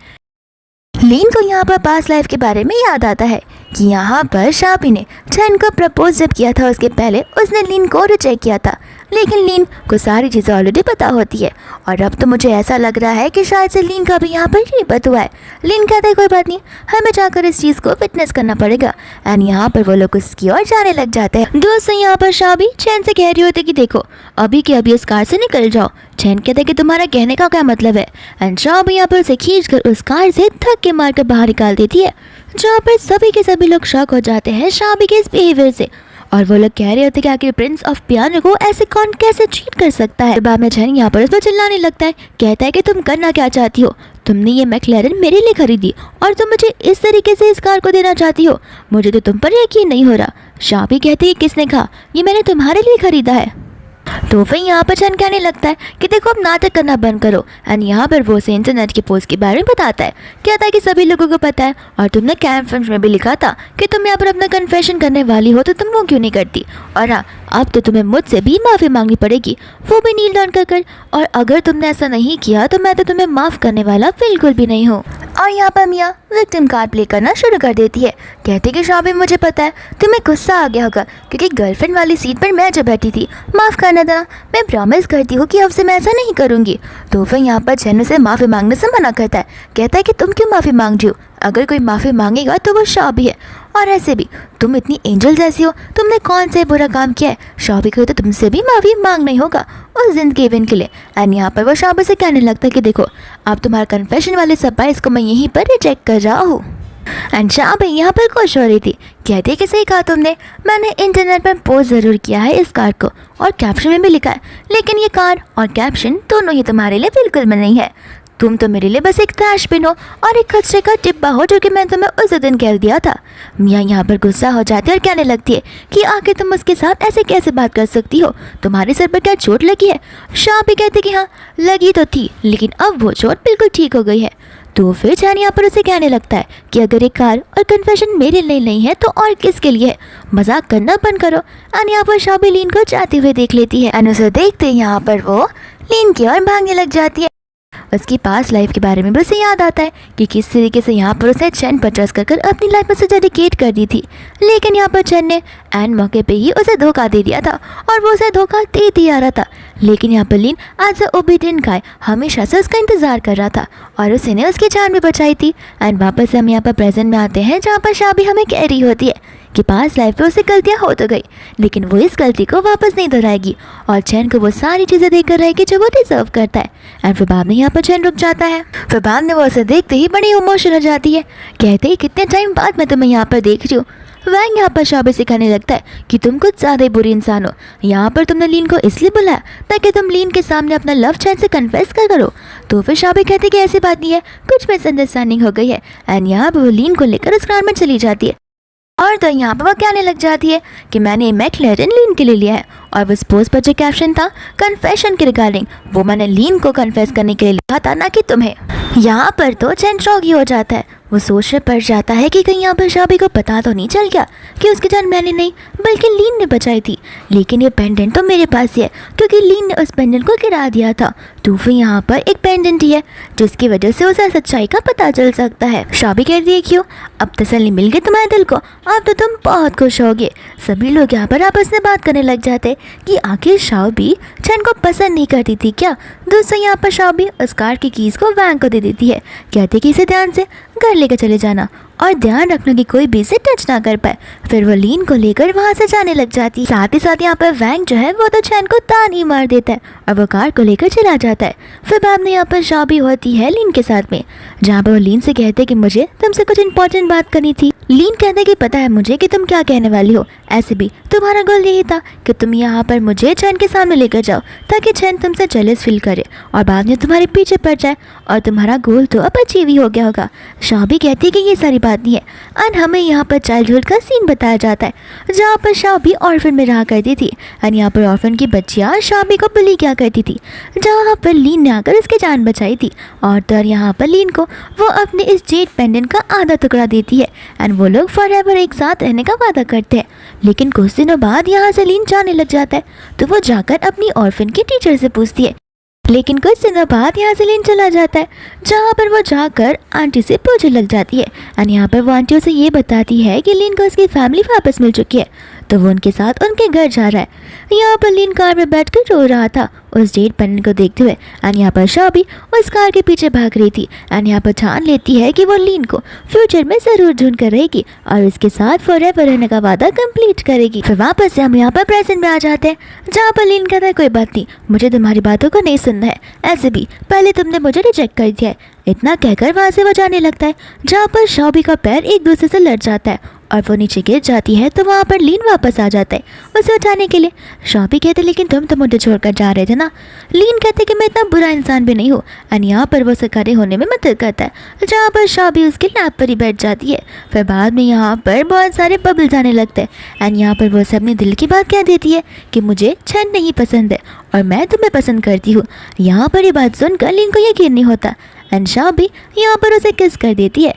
लिन को यहाँ पर पास्ट लाइफ के बारे में याद आता है कि यहाँ पर शॉपी ने चैन को प्रपोज जब किया था उसके पहले उसने लिन को रिजेक्ट किया था, लेकिन लिन को सारी चीज़ें ऑलरेडी पता होती है, और अब तो मुझे ऐसा लग रहा है कि शायद से लिन का भी यहाँ पर रीबर्थ हुआ है। लिन कहता है कोई बात नहीं, हमें जाकर इस चीज़ को विटनेस करना पड़ेगा। एंड यहाँ पर वो लोग उसकी ओर जाने लग जाते हैं। दोस्तों यहाँ पर शॉपी चैन से कह रही होती है कि देखो, अभी के अभी इस कार से निकल जाओ। चैन कहते हैं कि तुम्हारा कहने का क्या मतलब है। एंड शॉपी यहाँ पर उसे खींच कर उस कार से धक्के मारकर बाहर निकाल देती है, जहाँ पर सभी के सभी लोग शॉक हो जाते हैं शॉपी के इस बिहेवियर से, और वो लोग कह रहे होते कि आखिर प्रिंस ऑफ पियानो को ऐसे कौन कैसे चीट कर सकता है। बाद में चैन यहाँ पर उस पर चिल्लाने लगता है, कहता है कि तुम करना क्या चाहती हो, तुमने ये मैक्लेरन मेरे लिए खरीदी और तुम मुझे इस तरीके से इस कार को देना चाहती हो, मुझे तो तुम पर यकीन नहीं हो रहा। शॉपी कहती है किसने कहा, ये मैंने तुम्हारे लिए खरीदा है। तो फिर यहाँ पर चैन कहने लगता है कि देखो अब नाटक करना बंद करो। एंड यहाँ पर वो उसे इंटरनेट के पोस्ट के बारे में बताता है, कहता है कि सभी लोगों को पता है और तुमने कैम्प फिल्म में भी लिखा था कि तुम यहाँ पर अपना कन्फेशन करने वाली हो, तो तुम वो क्यों नहीं करती। और हाँ, अब तो तुम्हें मुझसे भी माफ़ी मांगनी पड़ेगी, वो भी नील डाउन कर, और अगर तुमने ऐसा नहीं किया तो मैं तो तुम्हें माफ़ करने वाला बिल्कुल भी नहीं हूँ। और यहाँ पर मियाँ विक्टिम कार्ड प्ले करना शुरू कर देती है, कहती कि शॉपी मुझे पता है तुम्हें गुस्सा आ गया होगा क्योंकि गर्लफ्रेंड वाली सीट पर मैं जो बैठी थी, माफ़ करना था, मैं प्रॉमिस करती हूँ कि अब से मैं ऐसा नहीं करूँगी। तो फिर यहाँ पर चैन से माफ़ी मांगने से मना करता है, कहता है कि तुम क्यों माफ़ी मांग रही हो, अगर कोई माफ़ी मांगेगा तो वो शॉपी है, और ऐसे भी तुम इतनी एंजल जैसी हो, तुमने कौन से बुरा काम किया है, शॉपी को तो तुमसे भी माफ़ी मांगना ही होगा उस ज़िंदगी इवेंट के लिए। एंड यहाँ पर वो शॉपी से कहने लगता है कि देखो, अब तुम्हारा कन्फेशन वाले सरप्राइज को मैं यहीं पर रिजेक्ट कर रहा हूँ। एंड शॉपी यहाँ पर खुश हो रही थी, कहती कि सही कहा तुमने, मैंने इंटरनेट पर पोस्ट ज़रूर किया है इस कार को और कैप्शन में भी लिखा है, लेकिन ये कार और कैप्शन दोनों ही तुम्हारे लिए बिल्कुल में नहीं है। तुम तो मेरे लिए बस एक ट्रैश बिन हो और एक कचरे का डिब्बा हो जो कि मैं तुम्हें उस दिन कह दिया था। मियाँ यहाँ पर गुस्सा हो जाती है और कहने लगती है कि आखिर तुम उसके साथ ऐसे कैसे बात कर सकती हो, तुम्हारे सर पर क्या चोट लगी है। शाबी कहती कि हाँ लगी तो थी, लेकिन अब वो चोट बिल्कुल ठीक हो गई है। तो फिर चैन यहाँ पर उसे कहने लगता है कि अगर ये कार और कन्फेशन मेरे लिए नहीं है तो और किसके लिए है, मजाक करना बंद करो। एंड यहाँ पर शाबी लीन को जाते हुए देख लेती है एंड उसे देखते यहाँ पर वो लीन की ओर भागने लग जाती है। उसकी पास लाइफ के बारे में भी उसे याद आता है कि किस तरीके से यहाँ पर उसे चैन पर ट्रस्ट कर अपनी लाइफ में से डेडिकेट कर दी थी, लेकिन यहाँ पर चैन ने एंड मौके पे ही उसे धोखा दे दिया था और वो उसे धोखा देते ही आ रहा था। लेकिन यहाँ पर लीन एज अ ओबीडिएंट गाय हमेशा से उसका इंतजार कर रहा था और उसने उसकी जान भी बचाई थी। एंड वापस से हम यहाँ पर प्रेजेंट में आते हैं जहाँ पर शाबी हमें कह रही होती है कि पास लाइफ में उसे गलतियाँ हो तो गई, लेकिन वो इस गलती को वापस नहीं दोहराएगी और चैन को वो सारी चीज़ें देकर रहेगी जो वो डिजर्व करता है। एंड फिर बाद में यहाँ पर चैन रुक जाता है। फिर बाद में वो उसे देखते ही बड़ी इमोशनल हो जाती है, कहते ही कितने टाइम बाद मैं तुम्हें यहाँ पर देख रही हूँ। वैंग यहाँ पर शाबी से कहने लगता है कि तुम कुछ ज़्यादा ही बुरी इंसान हो। यहाँ पर तुमने लीन को इसलिए बुलाया ताकि तुम लीन के सामने अपना लव चैन से कन्फेस करो। तो फिर शाबी कहती कि ऐसी बात नहीं है, कुछ मिसअंडरस्टैंडिंग हो गई है। एंड यहाँ पर वो लीन को लेकर उस कार में चली जाती है और तो यहाँ पर वो कहने लग जाती है कि मैंने मैकलेरन लीन के लिए लिया है और उस पोस्ट पर जो कैप्शन था कन्फेशन के रिगार्डिंग वो मैंने लीन को कन्फेस करने के लिए लिखा था, ना कि तुम्हें। यहाँ पर तो चैन शॉक ही हो जाता है, वो सोचने पड़ जाता है कि कहीं यहाँ पर शाबी को पता तो नहीं चल गया कि उसकी जान मैंने नहीं बल्कि लीन ने बचाई थी। लेकिन ये पेंडेंट तो मेरे पास ही है क्योंकि लीन ने उस पेंडेंट को गिरा दिया था। तो फिर यहाँ पर एक पेंडेंट ही है जिसकी वजह से उसे सच्चाई का पता चल सकता है। शाबी कहती है क्यों, अब तसल्ली मिल गई तुम्हारे दिल को, अब तो तुम बहुत खुश होगे। सभी लोग यहाँ पर आपस में बात करने लग जाते कि आखिर शाबी चैन को पसंद नहीं करती थी क्या। दोस्तों यहाँ पर शाबी उस कार की कीज को वैंग को दे देती है, कहती कि इसे ध्यान से घर लेकर चले जाना और ध्यान रखना कि कोई भी इसे टच ना कर पाए। फिर वो लीन को लेकर वहाँ से जाने लग जाती है। साथ ही साथ यहाँ पर वैंग जो है वो तो चैन को तान ही मार देता है और वो कार को लेकर चला जाता है। फिर बाद में यहाँ पर शाबी होती है लीन के साथ में, जहाँ पर वो लीन से कहते हैं कि मुझे तुमसे कुछ इंपॉर्टेंट बात करनी थी। लीन कहते हैं कि पता है मुझे कि तुम क्या कहने वाली हो, ऐसे भी तुम्हारा गोल यही था कि तुम यहाँ पर मुझे चैन के सामने लेकर जाओ ताकि चैन तुमसे जेलस फील करे और बाद में तुम्हारे पीछे पड़ जाए और तुम्हारा गोल तो अब अचीव ही हो गया होगा। शाबी कहती है कि ये सारी बात नहीं है। एंड हमें यहाँ पर चाइल्डहुड का सीन बताया जाता है जहाँ पर शाबी ऑर्फन में रहा करती थी एंड यहाँ पर ऑर्फन की बच्चियाँ शाबी को बुली किया करती थी, जहाँ पर लीन ने आकर उसकी जान बचाई थी। और तर यहाँ पर लीन को वो अपने इस जेड पेंडेंट का आधा टुकड़ा देती है एंड वो लोग फॉरएवर एक साथ रहने का वादा करते हैं। लेकिन कुछ दिनों बाद यहाँ से लीन जाने लग जाता है, तो वो जाकर अपनी ऑर्फन की टीचर से पूछती है। लेकिन कुछ दिनों बाद यहाँ से लीन चला जाता है, जहाँ पर वो जाकर आंटी से पूछने लग जाती है एंड यहाँ पर वो आंटी उसे ये बताती है कि लीन को उसकी फैमिली वापस मिल चुकी है, तो वो उनके साथ उनके घर जा रहा है। यहाँ पर लीन कार में बैठकर रो रहा था उस डेट पेंडेंट को देखते हुए एंड यहाँ पर शाबी उस कार के पीछे भाग रही थी एंड यहाँ पर ठान लेती है कि वो लीन को फ्यूचर में ज़रूर ढूंढ कर रहेगी और इसके साथ फॉरएवर रहने का वादा कंप्लीट करेगी। फिर वापस से हम यहाँ पर प्रेजेंट में आ जाते हैं, जहाँ पर लीन कहता है कोई बात नहीं, मुझे तुम्हारी बातों को नहीं सुनना है, ऐसे भी पहले तुमने मुझे रिजेक्ट कर दिया है। इतना कहकर वहाँ से वो जाने लगता है, जहाँ पर शाबी का पैर एक दूसरे से लड़ जाता है और वो नीचे गिर जाती है। तो वहाँ पर लीन वापस आ जाता है उसे उठाने के लिए। शाबी कहते लेकिन तुम तो मुझे छोड़कर जा रहे थे ना। लीन कहते कि मैं इतना बुरा इंसान भी नहीं हूँ एंड यहाँ पर वो उसे खड़े होने में मदद करता है, जहाँ पर शाबी उसके लैप पर ही बैठ जाती है। फिर बाद में यहाँ पर बहुत सारे बबल्स आने लगते हैं एंड यहाँ पर वो उसे अपने दिल की बात कह देती है कि मुझे चैन नहीं पसंद है और मैं तुम्हें पसंद करती हूँ। यहाँ पर ये बात सुनकर लीन को यकीन नहीं होता एंड शाबी यहाँ पर उसे किस कर देती है।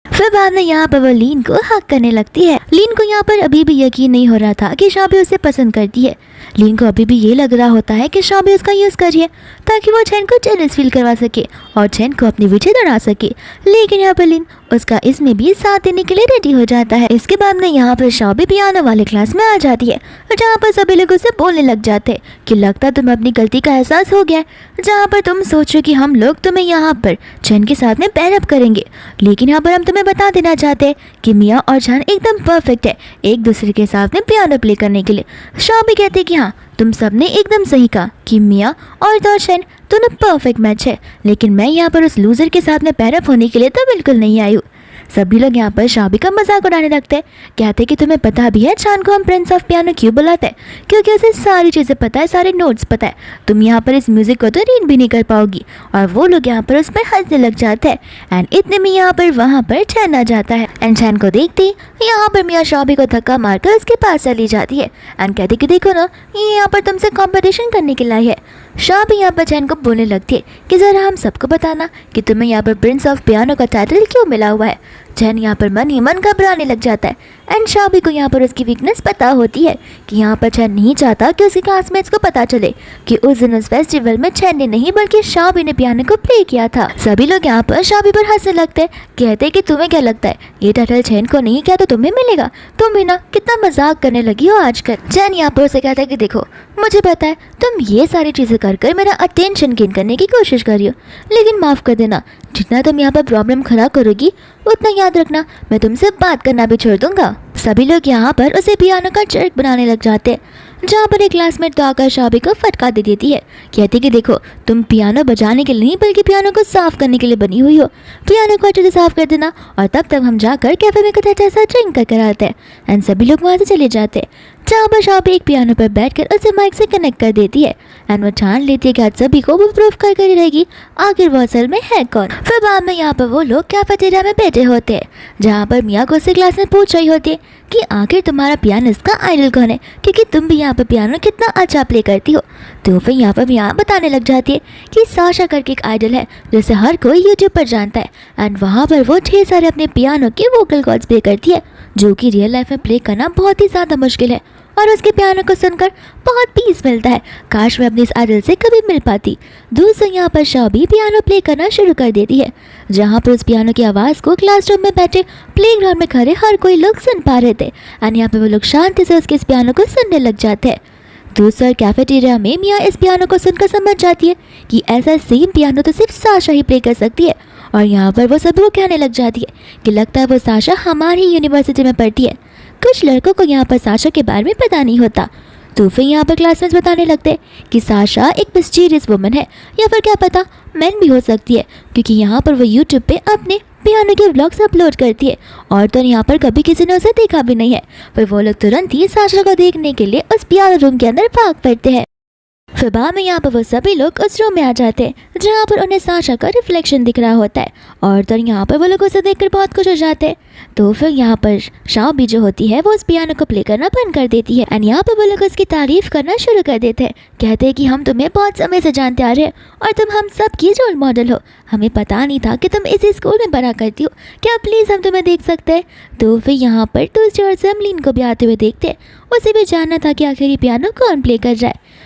फिर बाद में यहाँ पर वो लीन को हक करने लगती है। लीन को यहाँ पर अभी भी यकीन नहीं हो रहा था कि शाबी उसे पसंद करती है। लीन को अभी भी ये लग रहा होता है कि शाबी उसका यूज़ करिए ताकि वो चैन को जेलस फील करवा सके और चैन को अपने पीछे दौड़ा सके। लेकिन यहाँ पर लीन उसका इसमें भी साथ देने के लिए रेडी हो जाता है। इसके बाद में यहाँ पर शाबी पियानो वाले क्लास में आ जाती है, जहाँ पर सभी लोग उसे बोलने लग जाते हैं कि लगता तुम्हें अपनी गलती का एहसास हो गया है, जहाँ पर तुम सोचो कि हम लोग तुम्हें यहाँ पर चैन के साथ में पैर अप करेंगे। लेकिन यहाँ पर हम तुम्हें बता देना चाहते हैं कि मियाँ और चैन एकदम परफेक्ट है एक दूसरे के साथ में पियानो प्ले करने के लिए। शाबी कहते हैं कि हाँ तुम सबने एकदम सही कहा कि मियाँ और तो चैन दोनों परफेक्ट मैच है, लेकिन मैं यहाँ पर उस लूज़र के साथ में पैर अप होने के लिए तो बिल्कुल नहीं आई हूँ। सभी लोग यहाँ पर शाबी का मजाक उड़ाने लगते हैं। कहते कि तुम्हें पता भी है चांद को हम प्रिंस ऑफ पियानो क्यों बुलाते हैं? क्योंकि उसे सारी चीज़ें पता है, सारे नोट्स पता है। तुम यहाँ पर इस म्यूजिक को तो रीड भी नहीं कर पाओगी। और वो लोग यहाँ पर उसमें हंसने लग जाते हैं। एंड इतने में यहाँ पर वहाँ पर चैन आ जाता है। एंड चैन को देखते यहाँ पर मियाँ शाबी को धक्का मारकर उसके पास चली जाती है। एंड कहती कि देखो ना, ये यहाँ पर तुमसे कंपटीशन करने के लिए है। शाबी यहाँ पर चैन को बोलने लगती है कि ज़रा हम सबको बताना कि तुम्हें यहाँ पर प्रिंस ऑफ पियानो का टाइटल क्यों मिला हुआ है। चैन यहाँ पर मन ही मन घबराने लग जाता है। एंड शाबी को यहाँ पर उसकी वीकनेस पता होती है कि यहाँ पर चैन नहीं चाहता कि उसके क्लासमेट्स को पता चले कि उस दिन उस फेस्टिवल में चैन ने नहीं बल्कि शाबी ने पियानो को प्ले किया था। सभी लोग यहाँ पर शाबी पर हंसने लगते हैं। कहते हैं कि तुम्हें क्या लगता है ये टाइटल चैन को नहीं किया तो तुम्हें मिलेगा? तुम भी ना कितना मजाक करने लगी हो आजकल। चैन यहाँ पर उसे कहता है कि देखो, मुझे पता है तुम ये सारी चीज़ें कर मेरा अटेंशन गेन करने की कोशिश कर रही हो, लेकिन माफ़ कर देना, जितना तुम यहाँ पर प्रॉब्लम खड़ा करोगी उतना याद रखना मैं तुमसे बात करना भी छोड़ दूंगा। सभी लोग यहाँ पर उसे पियानो का चर्क बनाने लग जाते हैं, जहाँ पर एक क्लासमेट तो आकर शाबी को फटका दे देती है। कहती कि देखो, तुम पियानो बजाने के लिए नहीं बल्कि पियानो को साफ करने के लिए बनी हुई हो। पियानो को अच्छे से साफ कर देना और तब तक हम जाकर कैफे में कुछ अच्छा सा ड्रिंक करके आते हैं। एंड सभी लोग वहाँ से चले जाते हैं, जहाँ पर शाबी एक पियानो पर बैठकर उसे माइक से कनेक्ट कर देती है। एंड वो ठान लेती है कि आज सभी को वो प्रूफ कर ही रहेगी आखिर वो असल में है कौन। फिर बाद में यहाँ पर वो लोग कैफेटेरिया में बैठे होते हैं, जहाँ पर मियाँ को उससे क्लास में पूछ रही होती है कि आखिर तुम्हारा पियानिस्ट का आइडल कौन है, क्योंकि तुम भी यहाँ पर पियानो कितना अच्छा प्ले करती हो। तो फिर यहाँ पर मियाँ बताने लग जाती है कि साशा करके एक आइडल है जिसे हर कोई यूट्यूब पर जानता है। एंड वहाँ पर वो ढेर सारे अपने पियानो के वोकल कॉर्ड्स प्ले करती है, जो कि रियल लाइफ में प्ले करना बहुत ही ज़्यादा मुश्किल है। और उसके पियानो को सुनकर बहुत पीस मिलता है। काश मैं अपने इस आइडल से कभी मिल पाती। दूसरा यहाँ पर शाबी पियानो प्ले करना शुरू कर देती है, जहाँ पर उस पियानो की आवाज़ को क्लासरूम में बैठे प्लेग्राउंड में खड़े हर कोई लोग सुन पा रहे थे। एंड यहाँ पर वो लोग शांति से उसके इस पियानो को सुनने लग जाते हैं। दूसरा कैफेटेरिया में मियाँ इस पियानो को सुनकर समझ जाती है कि ऐसा सेम पियानो तो सिर्फ साशा ही प्ले कर सकती है। और यहाँ पर वो सभी को कहने लग जाती है कि लगता है वो साशा हमारी यूनिवर्सिटी में पढ़ती है। कुछ लड़कों को यहाँ पर साशा के बारे में पता नहीं होता, तो फिर यहाँ पर क्लासमेट्स बताने लगते हैं कि साशा एक मिस्टीरियस वुमन है, या फिर क्या पता मैन भी हो सकती है, क्योंकि यहाँ पर वो यूट्यूब पे अपने पियानो के व्लॉग्स अपलोड करती है और तो यहाँ पर कभी किसी ने उसे देखा भी नहीं है। फिर वो लोग तुरंत ही साशा को देखने के लिए उस पियानो रूम के अंदर भाग पड़ते हैं। फिर बाद में यहाँ पर वो सभी लोग उस रूम में आ जाते हैं, जहाँ पर उन्हें साशा का रिफ्लेक्शन दिख रहा होता है और तो यहाँ पर वो लोग उसे देखकर बहुत खुश हो जाते हैं। तो फिर यहाँ पर शाबी जो होती है वो उस पियानो को प्ले करना बंद कर देती है। एंड यहाँ पर वो लोग उसकी तारीफ करना शुरू कर देते हैं। कहते हैं कि हम तुम्हें बहुत समय से जानते आ रहे हैं और तुम हम सब की रोल मॉडल हो। हमें पता नहीं था कि तुम इसी स्कूल में पढ़ा करती हो, क्या प्लीज़ हम तुम्हें देख सकते हैं? तो फिर यहाँ पर दूसरी ओर से अमलीन को भी आते हुए देखते हैं। उसे भी जानना था कि आखिर ये पियानो कौन प्ले कर रहा है।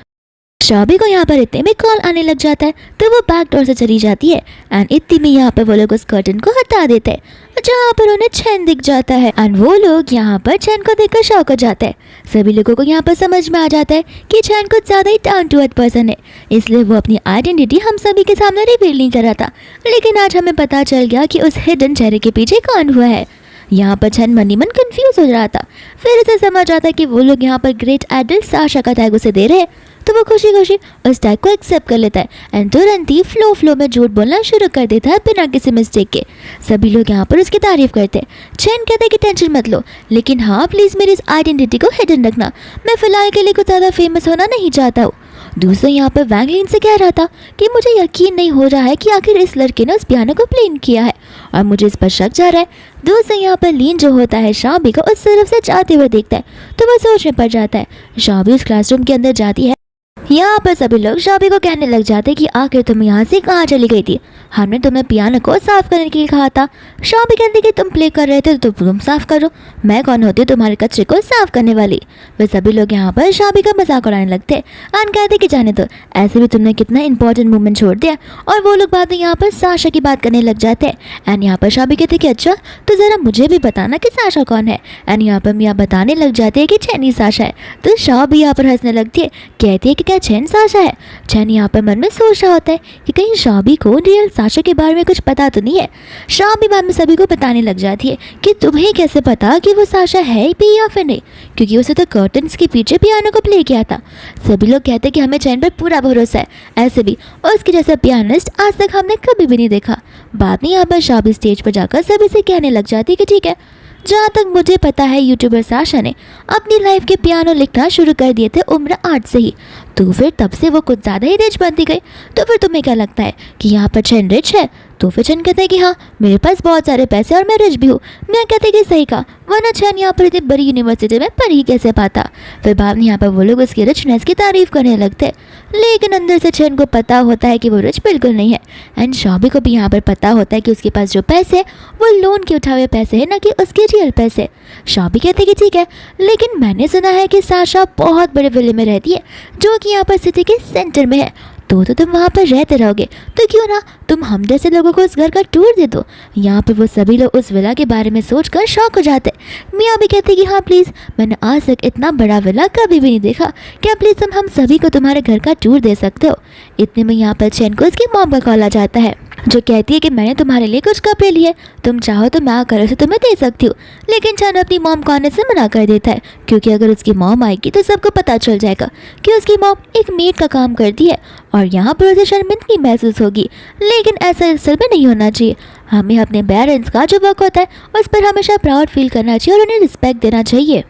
शाबी को यहाँ पर इतने में कॉल आने लग जाता है, तो वो बैक डोर से चली जाती है। एंड इतने में यहाँ पर वो लोग उस कर्टन को हटा देते हैं, जहाँ पर उन्हें चैन दिख जाता है। एंड वो लोग यहाँ पर चैन को देखकर शॉक हो जाते हैं। सभी लोगों को यहाँ पर समझ में आ जाता है कि चैन कुछ ज़्यादा ही डाउन टू अर्थ पर्सन है, इसलिए वो अपनी आइडेंटिटी हम सभी के सामने रिवील नहीं कर रहा था। लेकिन आज हमें पता चल गया कि उस हिडन चेहरे के पीछे कौन हुआ है। यहाँ पर चैन मन ही मन कन्फ्यूज हो रहा था। फिर उसे समझ आता है कि वो लोग यहाँ पर ग्रेट आइडल साशा का टैग उसे दे रहे हैं, तो वो खुशी खुशी उस टैग को एक्सेप्ट कर लेता है। एंड तुरंत ही फ्लो में झूठ बोलना शुरू कर देता है बिना किसी मिस्टेक के। सभी लोग यहाँ पर उसकी तारीफ करते हैं। चैन कहता है कि टेंशन मत लो, लेकिन हाँ प्लीज़ मेरी इस आइडेंटिटी को हिडन रखना, मैं फिलहाल के लिए कुछ ज़्यादा फेमस होना नहीं चाहता हूँ। दूसरा यहाँ पर वैंगलिन से कह रहा था कि मुझे यकीन नहीं हो रहा है कि आखिर इस लड़के ने उस पियानो को प्ले किया है और मुझे इस पर शक जा रहा है। दूसरा यहाँ पर लीन जो होता है शाबी को उस तरफ से जाते हुए देखता है, तो वह सोच में पड़ जाता है। शाबी उस क्लासरूम के अंदर जाती है। यहाँ पर सभी लोग शाबी को कहने लग जाते कि आखिर तुम यहाँ से कहाँ चली गई थी, हमने तुम्हें पियानो को साफ करने के लिए कहा था। शाबी कहती कि तुम प्ले कर रहे थे तो तुम साफ करो, मैं कौन होती हूँ तुम्हारे कचरे को साफ करने वाली। वे सभी लोग यहाँ पर शाबी का मजाक उड़ाने लगते और कहते कि जाने दो, ऐसे भी तुमने कितना इंपॉर्टेंट मूवमेंट छोड़ दिया। और वो लोग बाद में यहाँ पर साशा की बात करने लग जाते हैं। एंड यहाँ पर शाबी कहते कि अच्छा तो ज़रा मुझे भी बताना कि साशा कौन है। एंड यहाँ पर मियाँ बताने लग जाते हैं कि चैनी साशा है। तो शाबी यहाँ पर हंसने लगती है, कहती है कि क्या चैन साशा है। चैन यहाँ पर मन में सोच रहा होता है कि कहीं शाबी को रियल साशा के बारे में कुछ पता तो नहीं है। शाबी बाद में सभी को बताने लग जाती है कि तुम्हें कैसे पता कि वो साशा है भी या फिर नहीं, क्योंकि उसे तो कर्टन्स के पीछे पियानो को प्ले किया था। सभी लोग कहते हैं कि हमें चैन पर पूरा भरोसा है, ऐसे भी उसके जैसा पियानिस्ट आज तक हमने कभी भी नहीं देखा। बाद में यहाँ पर शाबी स्टेज पर जाकर सभी से कहने लग जाती है कि ठीक है, जहाँ तक मुझे पता है यूट्यूबर साशा ने अपनी लाइफ के पियानो लिखना शुरू कर दिए थे उम्र 8 से ही, तो फिर तब से वो कुछ ज़्यादा ही रिच बनती गई। तो फिर तुम्हें क्या लगता है कि यहाँ पर चैन रिच है? तो फिर चैन कहते हैं कि हाँ, मेरे पास बहुत सारे पैसे और मैं रिच भी हूँ। मैं कहते हैं कि सही कहा, वरना चैन यहाँ पर इतनी बड़ी यूनिवर्सिटी में पढ़ ही कैसे पाता। फिर बाद में यहाँ पर वो लोग उसकी रिचनेस की तारीफ करने लगते हैं, लेकिन अंदर से चैन को पता होता है कि वो रिच बिल्कुल नहीं है। एंड शाबी को भी यहाँ पर पता होता है कि उसके पास जो पैसे है वो लोन के उठाए हुए पैसे है, ना कि उसके रियल पैसे। शाबी कहते हैं कि ठीक है, लेकिन मैंने सुना है कि साशा बहुत बड़े विले में रहती है जो कि यहाँ पर सिटी के सेंटर में है। तो तुम वहाँ पर रहते रहोगे, तो क्यों ना तुम हम जैसे लोगों को उस घर का टूर दे दो। यहाँ पर वो सभी लोग उस विला के बारे में सोचकर शॉक हो जाते। मियाँ भी कहते कि हाँ प्लीज़, मैंने आज तक इतना बड़ा विला कभी भी नहीं देखा, क्या प्लीज़ तुम हम सभी को तुम्हारे घर का टूर दे सकते हो। इतने में यहाँ पर चैन को उसकी मॉम का कॉल आ जाता है, जो कहती है कि मैंने तुम्हारे लिए कुछ कपड़े लिए, तुम चाहो तो मैं आकर उसे तुम्हें दे सकती हूँ। लेकिन चैन अपनी मॉम को आने से मना कर देता है, क्योंकि अगर उसकी मॉम आएगी तो सबको पता चल जाएगा कि उसकी मॉम एक मेड का काम करती है और यहाँ पर उसे शर्मिंदगी महसूस होगी। लेकिन ऐसा असल में नहीं होना चाहिए। हमें अपने पेरेंट्स का जो वर्क होता है उस पर हमेशा प्राउड फील करना चाहिए और उन्हें रिस्पेक्ट देना चाहिए।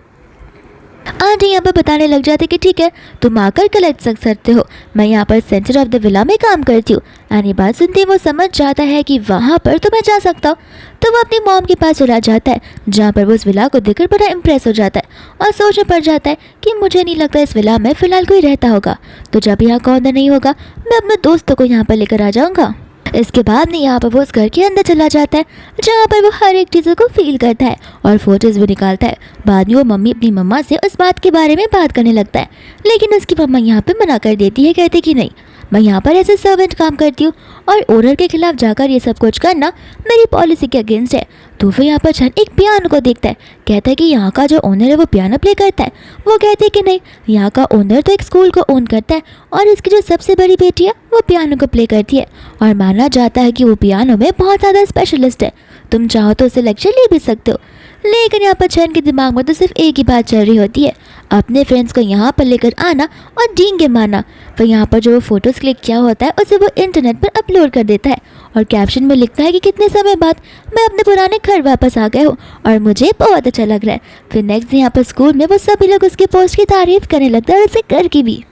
आंटी यहाँ पर बताने लग जाते कि ठीक है, तुम आकर कलेक्ट सकते हो, मैं यहाँ पर सेंटर ऑफ द विला में काम करती हूँ। यानी बात सुनते वो समझ जाता है कि वहाँ पर तो मैं जा सकता हूँ, तो वो अपनी मॉम के पास चला जाता है, जहाँ पर वो उस विला को देखकर बड़ा इम्प्रेस हो जाता है और सोचने पड़ जाता है कि मुझे नहीं लगता इस विला में फ़िलहाल कोई रहता होगा, तो जब यहाँ कौन नहीं होगा मैं अपने दोस्तों को यहाँ पर लेकर आ जाऊँगा। इसके बाद में यहाँ पर वो उस घर के अंदर चला जाता है, जहाँ पर वो हर एक चीज़ों को फील करता है और फोटोज़ भी निकालता है। बाद में वो मम्मी अपनी मम्मा से उस बात के बारे में बात करने लगता है, लेकिन उसकी मम्मा यहाँ पे मना कर देती है, कहती कि नहीं, मैं यहाँ पर ऐसे सर्वेंट काम करती हूँ और ओनर के खिलाफ जाकर ये सब कुछ करना मेरी पॉलिसी के अगेंस्ट है। तो फिर यहाँ पर चैन एक पियानो को देखता है, कहता है कि यहाँ का जो ओनर है वो पियानो प्ले करता है। वो कहते हैं कि नहीं, यहाँ का ओनर तो एक स्कूल को ओन करता है और इसकी जो सबसे बड़ी बेटी है वो पियानो को प्ले करती है और माना जाता है कि वो पियानो में बहुत ज़्यादा स्पेशलिस्ट है, तुम चाहो तो उसे लेक्चर ले भी सकते हो। लेकिन यहाँ पर चैन के दिमाग में तो सिर्फ एक ही बात चल रही होती है, अपने फ्रेंड्स को यहाँ पर लेकर आना और डींगे मारना। फिर यहाँ पर जो वो फोटोज़ क्लिक किया होता है उसे वो इंटरनेट पर अपलोड कर देता है और कैप्शन में लिखता है कि कितने समय बाद मैं अपने पुराने घर वापस आ गया हूँ और मुझे बहुत अच्छा लग रहा है। फिर नेक्स्ट यहाँ पर स्कूल में वो सभी लोग उसके पोस्ट की तारीफ़ करने लगता है और उसे घर की भी।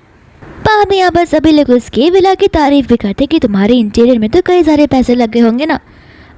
बाद में यहाँ पर सभी लोग उसके विला की तारीफ़ भी करते कि तुम्हारे इंटीरियर में तो कई सारे पैसे लग गए होंगे ना।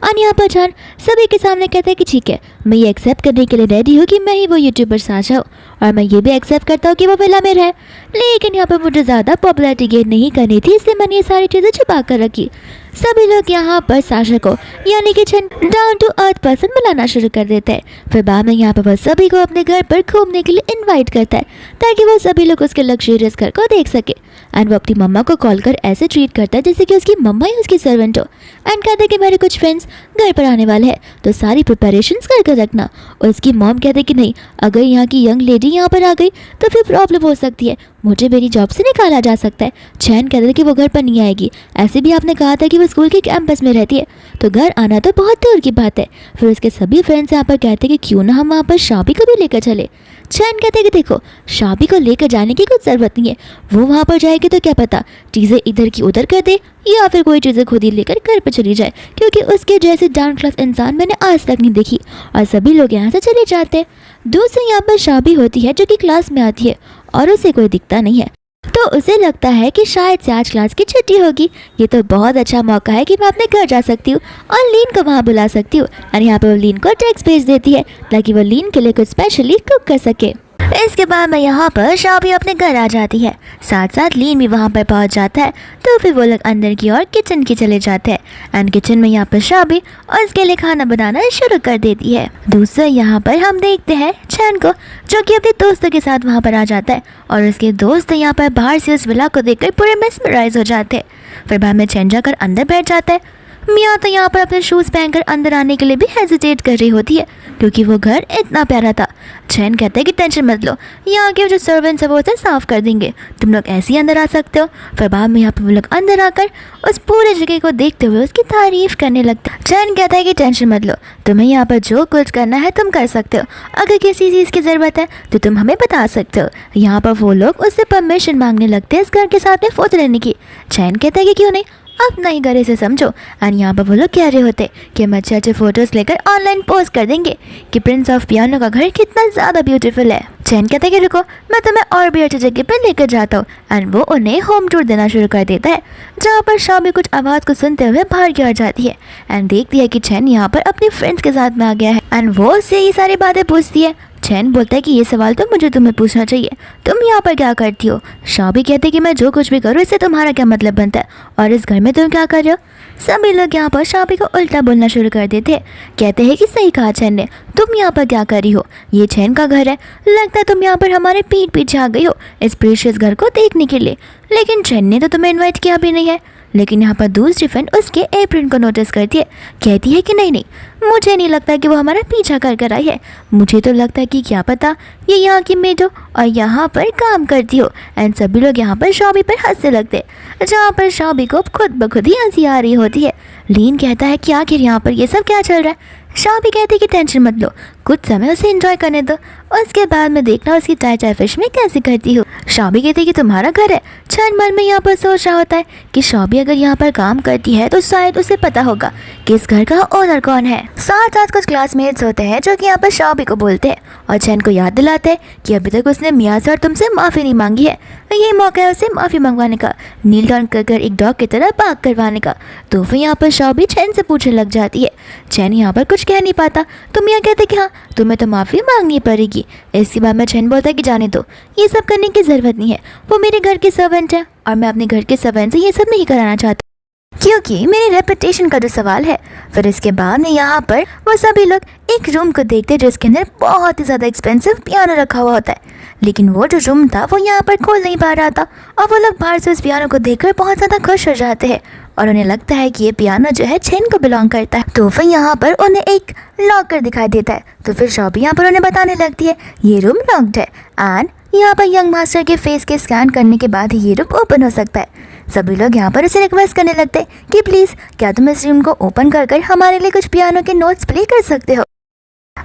और यहाँ पर जान सभी के सामने कहता है कि ठीक है, मैं ये एक्सेप्ट करने के लिए रेडी हूँ कि मैं ही वो यूट्यूबर साशा हूँ और मैं ये भी एक्सेप्ट करता हूँ कि वो विला में रहे। लेकिन यहाँ पर मुझे ज़्यादा पॉपुलैरिटी गेन नहीं करनी थी, इसलिए मैंने ये सारी चीज़ें छुपा कर रखी। सभी लोग यहाँ पर साशा को यानी कि चैन डाउन टू अर्थ पर्सन बुलाना शुरू कर देते हैं। फिर बाद में यहाँ पर वह सभी को अपने घर पर घूमने के लिए इनवाइट करता है ताकि वो सभी लोग उसके लग्जरियस घर को देख सके। एंड वो अपनी मम्मा को कॉल कर ऐसे ट्रीट करता है जैसे कि उसकी मम्मा ही उसकी सर्वेंट हो। एंड कहता है कि मेरे कुछ फ्रेंड्स घर पर आने वाले हैं, तो सारी प्रिपरेशंस कर रखना। और उसकी मॉम कहते हैं कि नहीं, अगर यहाँ की यंग लेडी यहाँ पर आ गई तो फिर प्रॉब्लम हो सकती है, मुझे मेरी जॉब से निकाला जा सकता है। चैन कहता है कि वो घर पर नहीं आएगी, ऐसे भी आपने कहा था कि वो स्कूल के कैंपस में रहती है, तो घर आना तो बहुत दूर की बात है। फिर उसके सभी फ्रेंड्स यहाँ पर कहते हैं कि क्यों ना हम वहाँ पर शाबी को भी लेकर चले। चैन कहते हैं कि देखो, शाबी को लेकर जाने की कुछ ज़रूरत नहीं है, वो वहाँ पर जाएगी तो क्या पता चीज़ें इधर की उधर कर दे या फिर कोई चीज़ें खुद ही लेकर घर पर चली जाए, क्योंकि उसके जैसे डाउन क्लास इंसान मैंने आज तक नहीं देखी। और सभी लोग यहाँ से चले जाते हैं। दूसरी यहाँ पर शाबी होती है जो कि क्लास में आती है और उसे कोई दिखता नहीं है, तो उसे लगता है कि शायद से आज क्लास की छुट्टी होगी, ये तो बहुत अच्छा मौका है कि मैं अपने घर जा सकती हूँ और लीन को वहाँ बुला सकती हूँ। और यहाँ पर वो लीन को टेक्स्ट भेज देती है ताकि वो लीन के लिए कुछ स्पेशली कुक कर सके। इसके बाद में यहाँ पर शाबी अपने घर आ जाती है, साथ साथ लीन भी वहाँ पर पहुँच जाता है। तो फिर वो लोग अंदर की ओर किचन की चले जाते हैं एंड किचन में यहाँ पर शाबी और उसके लिए खाना बनाना शुरू कर देती है। दूसरा यहाँ पर हम देखते हैं चैन को, जो कि अपने दोस्तों के साथ वहाँ पर आ जाता है और उसके दोस्त यहाँ पर बाहर से उस विला को देखकर पूरे मेस्मराइज हो जाते हैं। फिर बाद में चैन जाकर अंदर बैठ जाता है। मिया तो यहाँ पर अपने शूज़ पहनकर अंदर आने के लिए भी हेजिटेट कर रही होती है क्योंकि वो घर इतना प्यारा था। चैन कहता है कि टेंशन मत लो, यहाँ के जो सर्वेंट्स है वो उसे साफ़ कर देंगे, तुम लोग ऐसे ही अंदर आ सकते हो। फिर बाद में यहाँ पर वो लोग अंदर आकर उस पूरे जगह को देखते हुए उसकी तारीफ़ करने लगता है। चैन कहता है कि टेंशन मत लो, तुम्हें यहाँ पर जो कुछ करना है तुम कर सकते हो, अगर किसी चीज़ की ज़रूरत है तो तुम हमें बता सकते हो। यहाँ पर वो लोग उससे परमिशन मांगने लगते हैं इस घर के साथ में फोटो लेने की। चैन कहता है कि क्यों नहीं, अपना ही घर इसे समझो। एंड यहाँ पर वो लोग कह रहे होते कि हम अच्छे अच्छे फोटोज़ लेकर ऑनलाइन पोस्ट कर देंगे कि प्रिंस ऑफ पियानो का घर कितना ज़्यादा ब्यूटीफुल है। चैन कहता है कि रुको, मैं तुम्हें और भी अच्छी जगह पर लेकर जाता हूँ। एंड वो उन्हें होम टूर देना शुरू कर देता है, जहाँ पर शाबी कुछ आवाज़ को सुनते हुए बाहर की ओर जाती है एंड देखती है कि चैन यहाँ पर अपने फ्रेंड्स के साथ में आ गया है एंड वो उससे ये सारी बातें पूछती है। चैन बोलता है कि ये सवाल तो मुझे तुम्हें पूछना चाहिए, तुम यहाँ पर क्या करती हो। शाबी कहते हैं कि मैं जो कुछ भी करूँ इससे तुम्हारा क्या मतलब बनता है, और इस घर में तुम क्या कर रहे हो। सभी लोग यहाँ पर शाबी को उल्टा बोलना शुरू कर देते हैं। कहते हैं कि सही कहा चैन ने, तुम यहाँ पर क्या कर रही हो, ये चैन का घर है, लगता है तुम यहाँ पर हमारे पीठ पीछे आ गई हो इस प्रीशियस घर को देखने के लिए, लेकिन चैन ने तो तुम्हें इन्वाइट किया भी नहीं है। लेकिन यहाँ पर दूसरी फ्रेंड उसके एप्रन को नोटिस करती है, कहती है कि नहीं नहीं, मुझे नहीं लगता कि वो हमारा पीछा कर कर आई है, मुझे तो लगता है कि क्या पता ये यहाँ की मेड हो और यहाँ पर काम करती हो। एंड सभी लोग यहाँ पर शाबी पर हंसने लगते, जहाँ पर शाबी को खुद ब खुद ही हंसी आ रही होती है। लीन कहता है कि आखिर यहाँ पर ये सब क्या चल रहा है। शाबी कहती है कि टेंशन मत लो, कुछ समय उसे एंजॉय करने दो, उसके बाद में देखना उसकी चाय चाय फिश में कैसे करती हो। शाबी कहती है कि तुम्हारा घर है। चैन मन में यहाँ पर सोच रहा होता है कि शाबी अगर यहाँ पर काम करती है तो शायद उसे पता होगा कि इस घर का ओनर कौन है। साथ साथ कुछ क्लासमेट्स होते हैं जो कि यहाँ पर शाबी को बोलते हैं और चैन को याद दिलाते हैं कि अभी तक उसने मियाँ से और तुमसे माफ़ी नहीं मांगी है, ये मौका है उसे माफ़ी मंगवाने का, नील डाउन कर एक डॉग की तरह बाग करवाने का। तो फिर यहाँ पर शाबी चैन से पूछने लग जाती है। चैन यहाँ पर कुछ कह नहीं पाता तो मियाँ कहते कि हाँ तुम्हें तो माफ़ी मांगनी पड़ेगी। इसके बाद में चैन बोलता है कि जाने दो, ये सब करने की ज़रूरत नहीं है, वो मेरे घर के सर्वेंट है और मैं अपने घर के सर्वेंट से ये सब नहीं कराना चाहता क्योंकि मेरी रेपुटेशन का जो सवाल है। फिर इसके बाद में यहाँ पर वो सभी लोग एक रूम को देखते हैं जिसके अंदर बहुत ही ज़्यादा एक्सपेंसिव पियानो रखा हुआ होता है, लेकिन वो जो रूम था वो यहाँ पर खोल नहीं पा रहा था और वो लोग बाहर से उस पियानो को देखकर बहुत ज़्यादा खुश हो जाते हैं और उन्हें लगता है कि ये पियानो जो है चैन को बिलोंग करता है। तो फिर यहाँ पर उन्हें एक लॉकर दिखाई देता है, तो फिर शाबी यहाँ पर उन्हें बताने लगती है ये रूम लॉक्ड है एंड यहाँ पर यंग मास्टर के फेस के स्कैन करने के बाद ही ये रूम ओपन हो सकता है। सभी लोग यहाँ पर उसे रिक्वेस्ट करने लगते हैं कि प्लीज़ क्या तुम इस रूम को ओपन कर हमारे लिए कुछ पियानो के नोट्स प्ले कर सकते हो।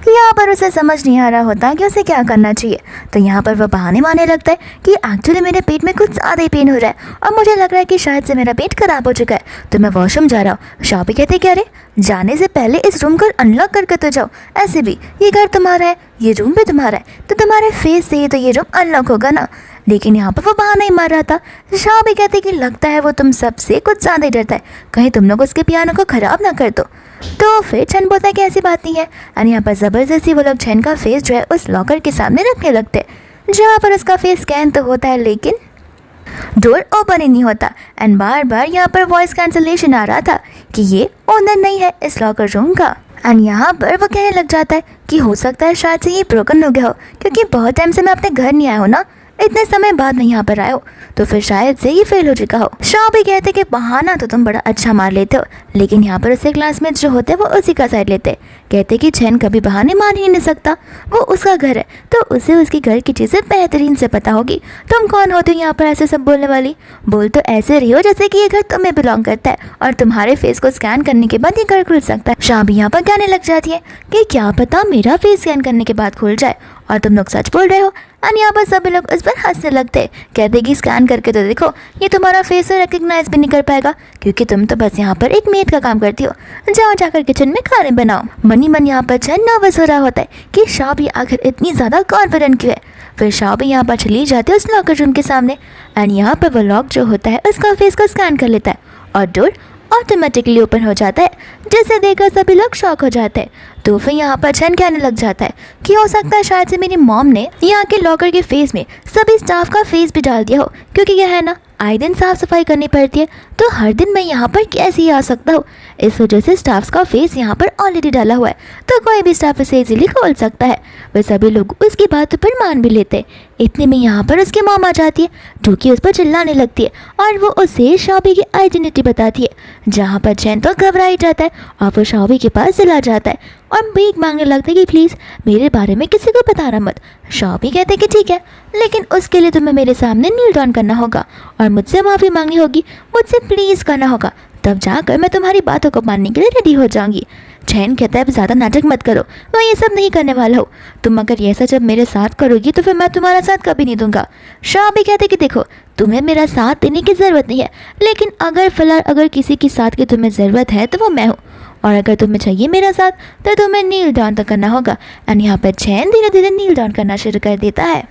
यहाँ पर उसे समझ नहीं आ रहा होता कि उसे क्या करना चाहिए, तो यहाँ पर वह बहाने मारने लगता है कि एक्चुअली मेरे पेट में कुछ ज़्यादा ही पेन हो रहा है और मुझे लग रहा है कि शायद से मेरा पेट खराब हो चुका है, तो मैं वॉशरूम जा रहा हूँ। शाबी कहते क्या रे, जाने से पहले इस रूम को अनलॉक करके तो जाओ, ऐसे भी ये घर तुम्हारा है, ये रूम भी तुम्हारा है, तो तुम्हारे फेस से ही तो ये रूम अनलॉक होगा ना। लेकिन यहाँ पर वो बहाना ही मार रहा था। शाबी कहते कि लगता है वो तुम सबसे कुछ ज़्यादा ही डरता है, कहीं तुम लोग उसके पियानो को ख़राब ना कर दो। तो फिर चैन बोलता है कि ऐसी बात नहीं है एंड यहाँ पर ज़बरदस्ती वो लोग चैन का फेस जो है उस लॉकर के सामने रखने लगते हैं, जहाँ पर उसका फेस स्कैन तो होता है लेकिन डोर ओपन ही नहीं होता एंड बार बार यहाँ पर वॉइस कैंसलेशन आ रहा था कि ये ओनर नहीं है इस लॉकर रूम का। एंड यहाँ पर वो कहने लग जाता है कि हो सकता है शायद से ये ब्रोकन हो गया हो, क्योंकि बहुत टाइम से मैं अपने घर नहीं आया हूँ ना, इतने समय बाद नहीं यहाँ पर आए हो, तो फिर शायद से ये फेल हो चुका हो। शाबी कहते कि बहाना तो तुम बड़ा अच्छा मार लेते हो, लेकिन यहाँ पर उसके क्लासमेट्स जो होते हैं वो उसी का साइड लेते हैं। कहते कि चैन कभी बहाने मार ही नहीं सकता, वो उसका घर है तो उसे उसकी घर की चीज़ें बेहतरीन से पता होगी। तुम कौन होते हो यहाँ पर ऐसे सब बोलने वाली, बोल तो ऐसे रही हो जैसे कि ये घर तुम्हें बिलोंग करता है और तुम्हारे फेस को स्कैन करने के बाद ये घर खुल सकता है। शाबी यहाँ पर कहने लग जाती है कि क्या पता मेरा फेस स्कैन करने के बाद खुल जाए और तुम लोग सच बोल रहे हो। एंड यहाँ पर सभी लोग उस पर हंसने लगते हैं, कहते कि स्कैन करके तो देखो, ये तुम्हारा फेस रिकग्नाइज भी नहीं कर पाएगा क्योंकि तुम तो बस यहाँ पर एक मेड का काम करती हो, जाओ जाकर किचन में खाने बनाओ। मनी मन यहाँ पर चैन नर्वस हो रहा होता है कि शाबी आखिर इतनी ज़्यादा कॉन्फिडेंट क्यों है। फिर शाबी यहाँ पर चली जाती है उस लॉकर रूम के सामने एंड यहाँ पर वो लॉक जो होता है उसका फेस को स्कैन कर लेता है और डोर ऑटोमेटिकली ओपन हो जाता है, जिसे देखकर सभी लोग शॉक हो जाते हैं। तो फिर यहाँ पर चैन कहने लग जाता है कि हो सकता है शायद से मेरी मॉम ने यहाँ के लॉकर के फेस में सभी स्टाफ का फेस भी डाल दिया हो, क्योंकि यह है ना आए दिन साफ सफाई करनी पड़ती है, तो हर दिन मैं यहाँ पर कैसे ही आ सकता हूँ। इस वजह से स्टाफ्स का फेस यहाँ पर ऑलरेडी डाला हुआ है, तो कोई भी स्टाफ इसे इजीली खोल सकता है। वे सभी लोग उसकी बातों पर मान भी लेते, इतने में यहाँ पर उसकी मॉम आ जाती है जो कि उस पर चिल्लाने लगती है और वो उसे शाबी की आइडेंटिटी बताती है, जहाँ पर चैन तो घबरा ही जाता है और वो शाबी के पास चला जाता है और भीख मांगने लगता है कि प्लीज़ मेरे बारे में किसी को बताना मत। शाबी कहते हैं कि ठीक है, लेकिन उसके लिए तुम्हें मेरे सामने नील डाउन करना होगा और मुझसे माफ़ी मांगनी होगी, मुझसे प्लीज़ करना होगा, तब जाकर मैं तुम्हारी बातों को मानने के लिए रेडी हो जाऊंगी। चैन कहता है अब ज़्यादा नाटक मत करो, मैं ये सब नहीं करने वाला हूँ, तुम अगर ये सब जब मेरे साथ करोगी तो फिर मैं तुम्हारा साथ कभी नहीं दूंगा। शाबी कहते कि देखो तुम्हें मेरा साथ देने की ज़रूरत नहीं है, लेकिन अगर फिलहाल अगर किसी की साथ की तुम्हें ज़रूरत है तो वो मैं हूँ, और अगर तुम्हें चाहिए मेरा साथ तो तुम्हें नील डाउन तो करना होगा। एंड यहाँ पर चैन धीरे धीरे नील डाउन करना शुरू कर देता है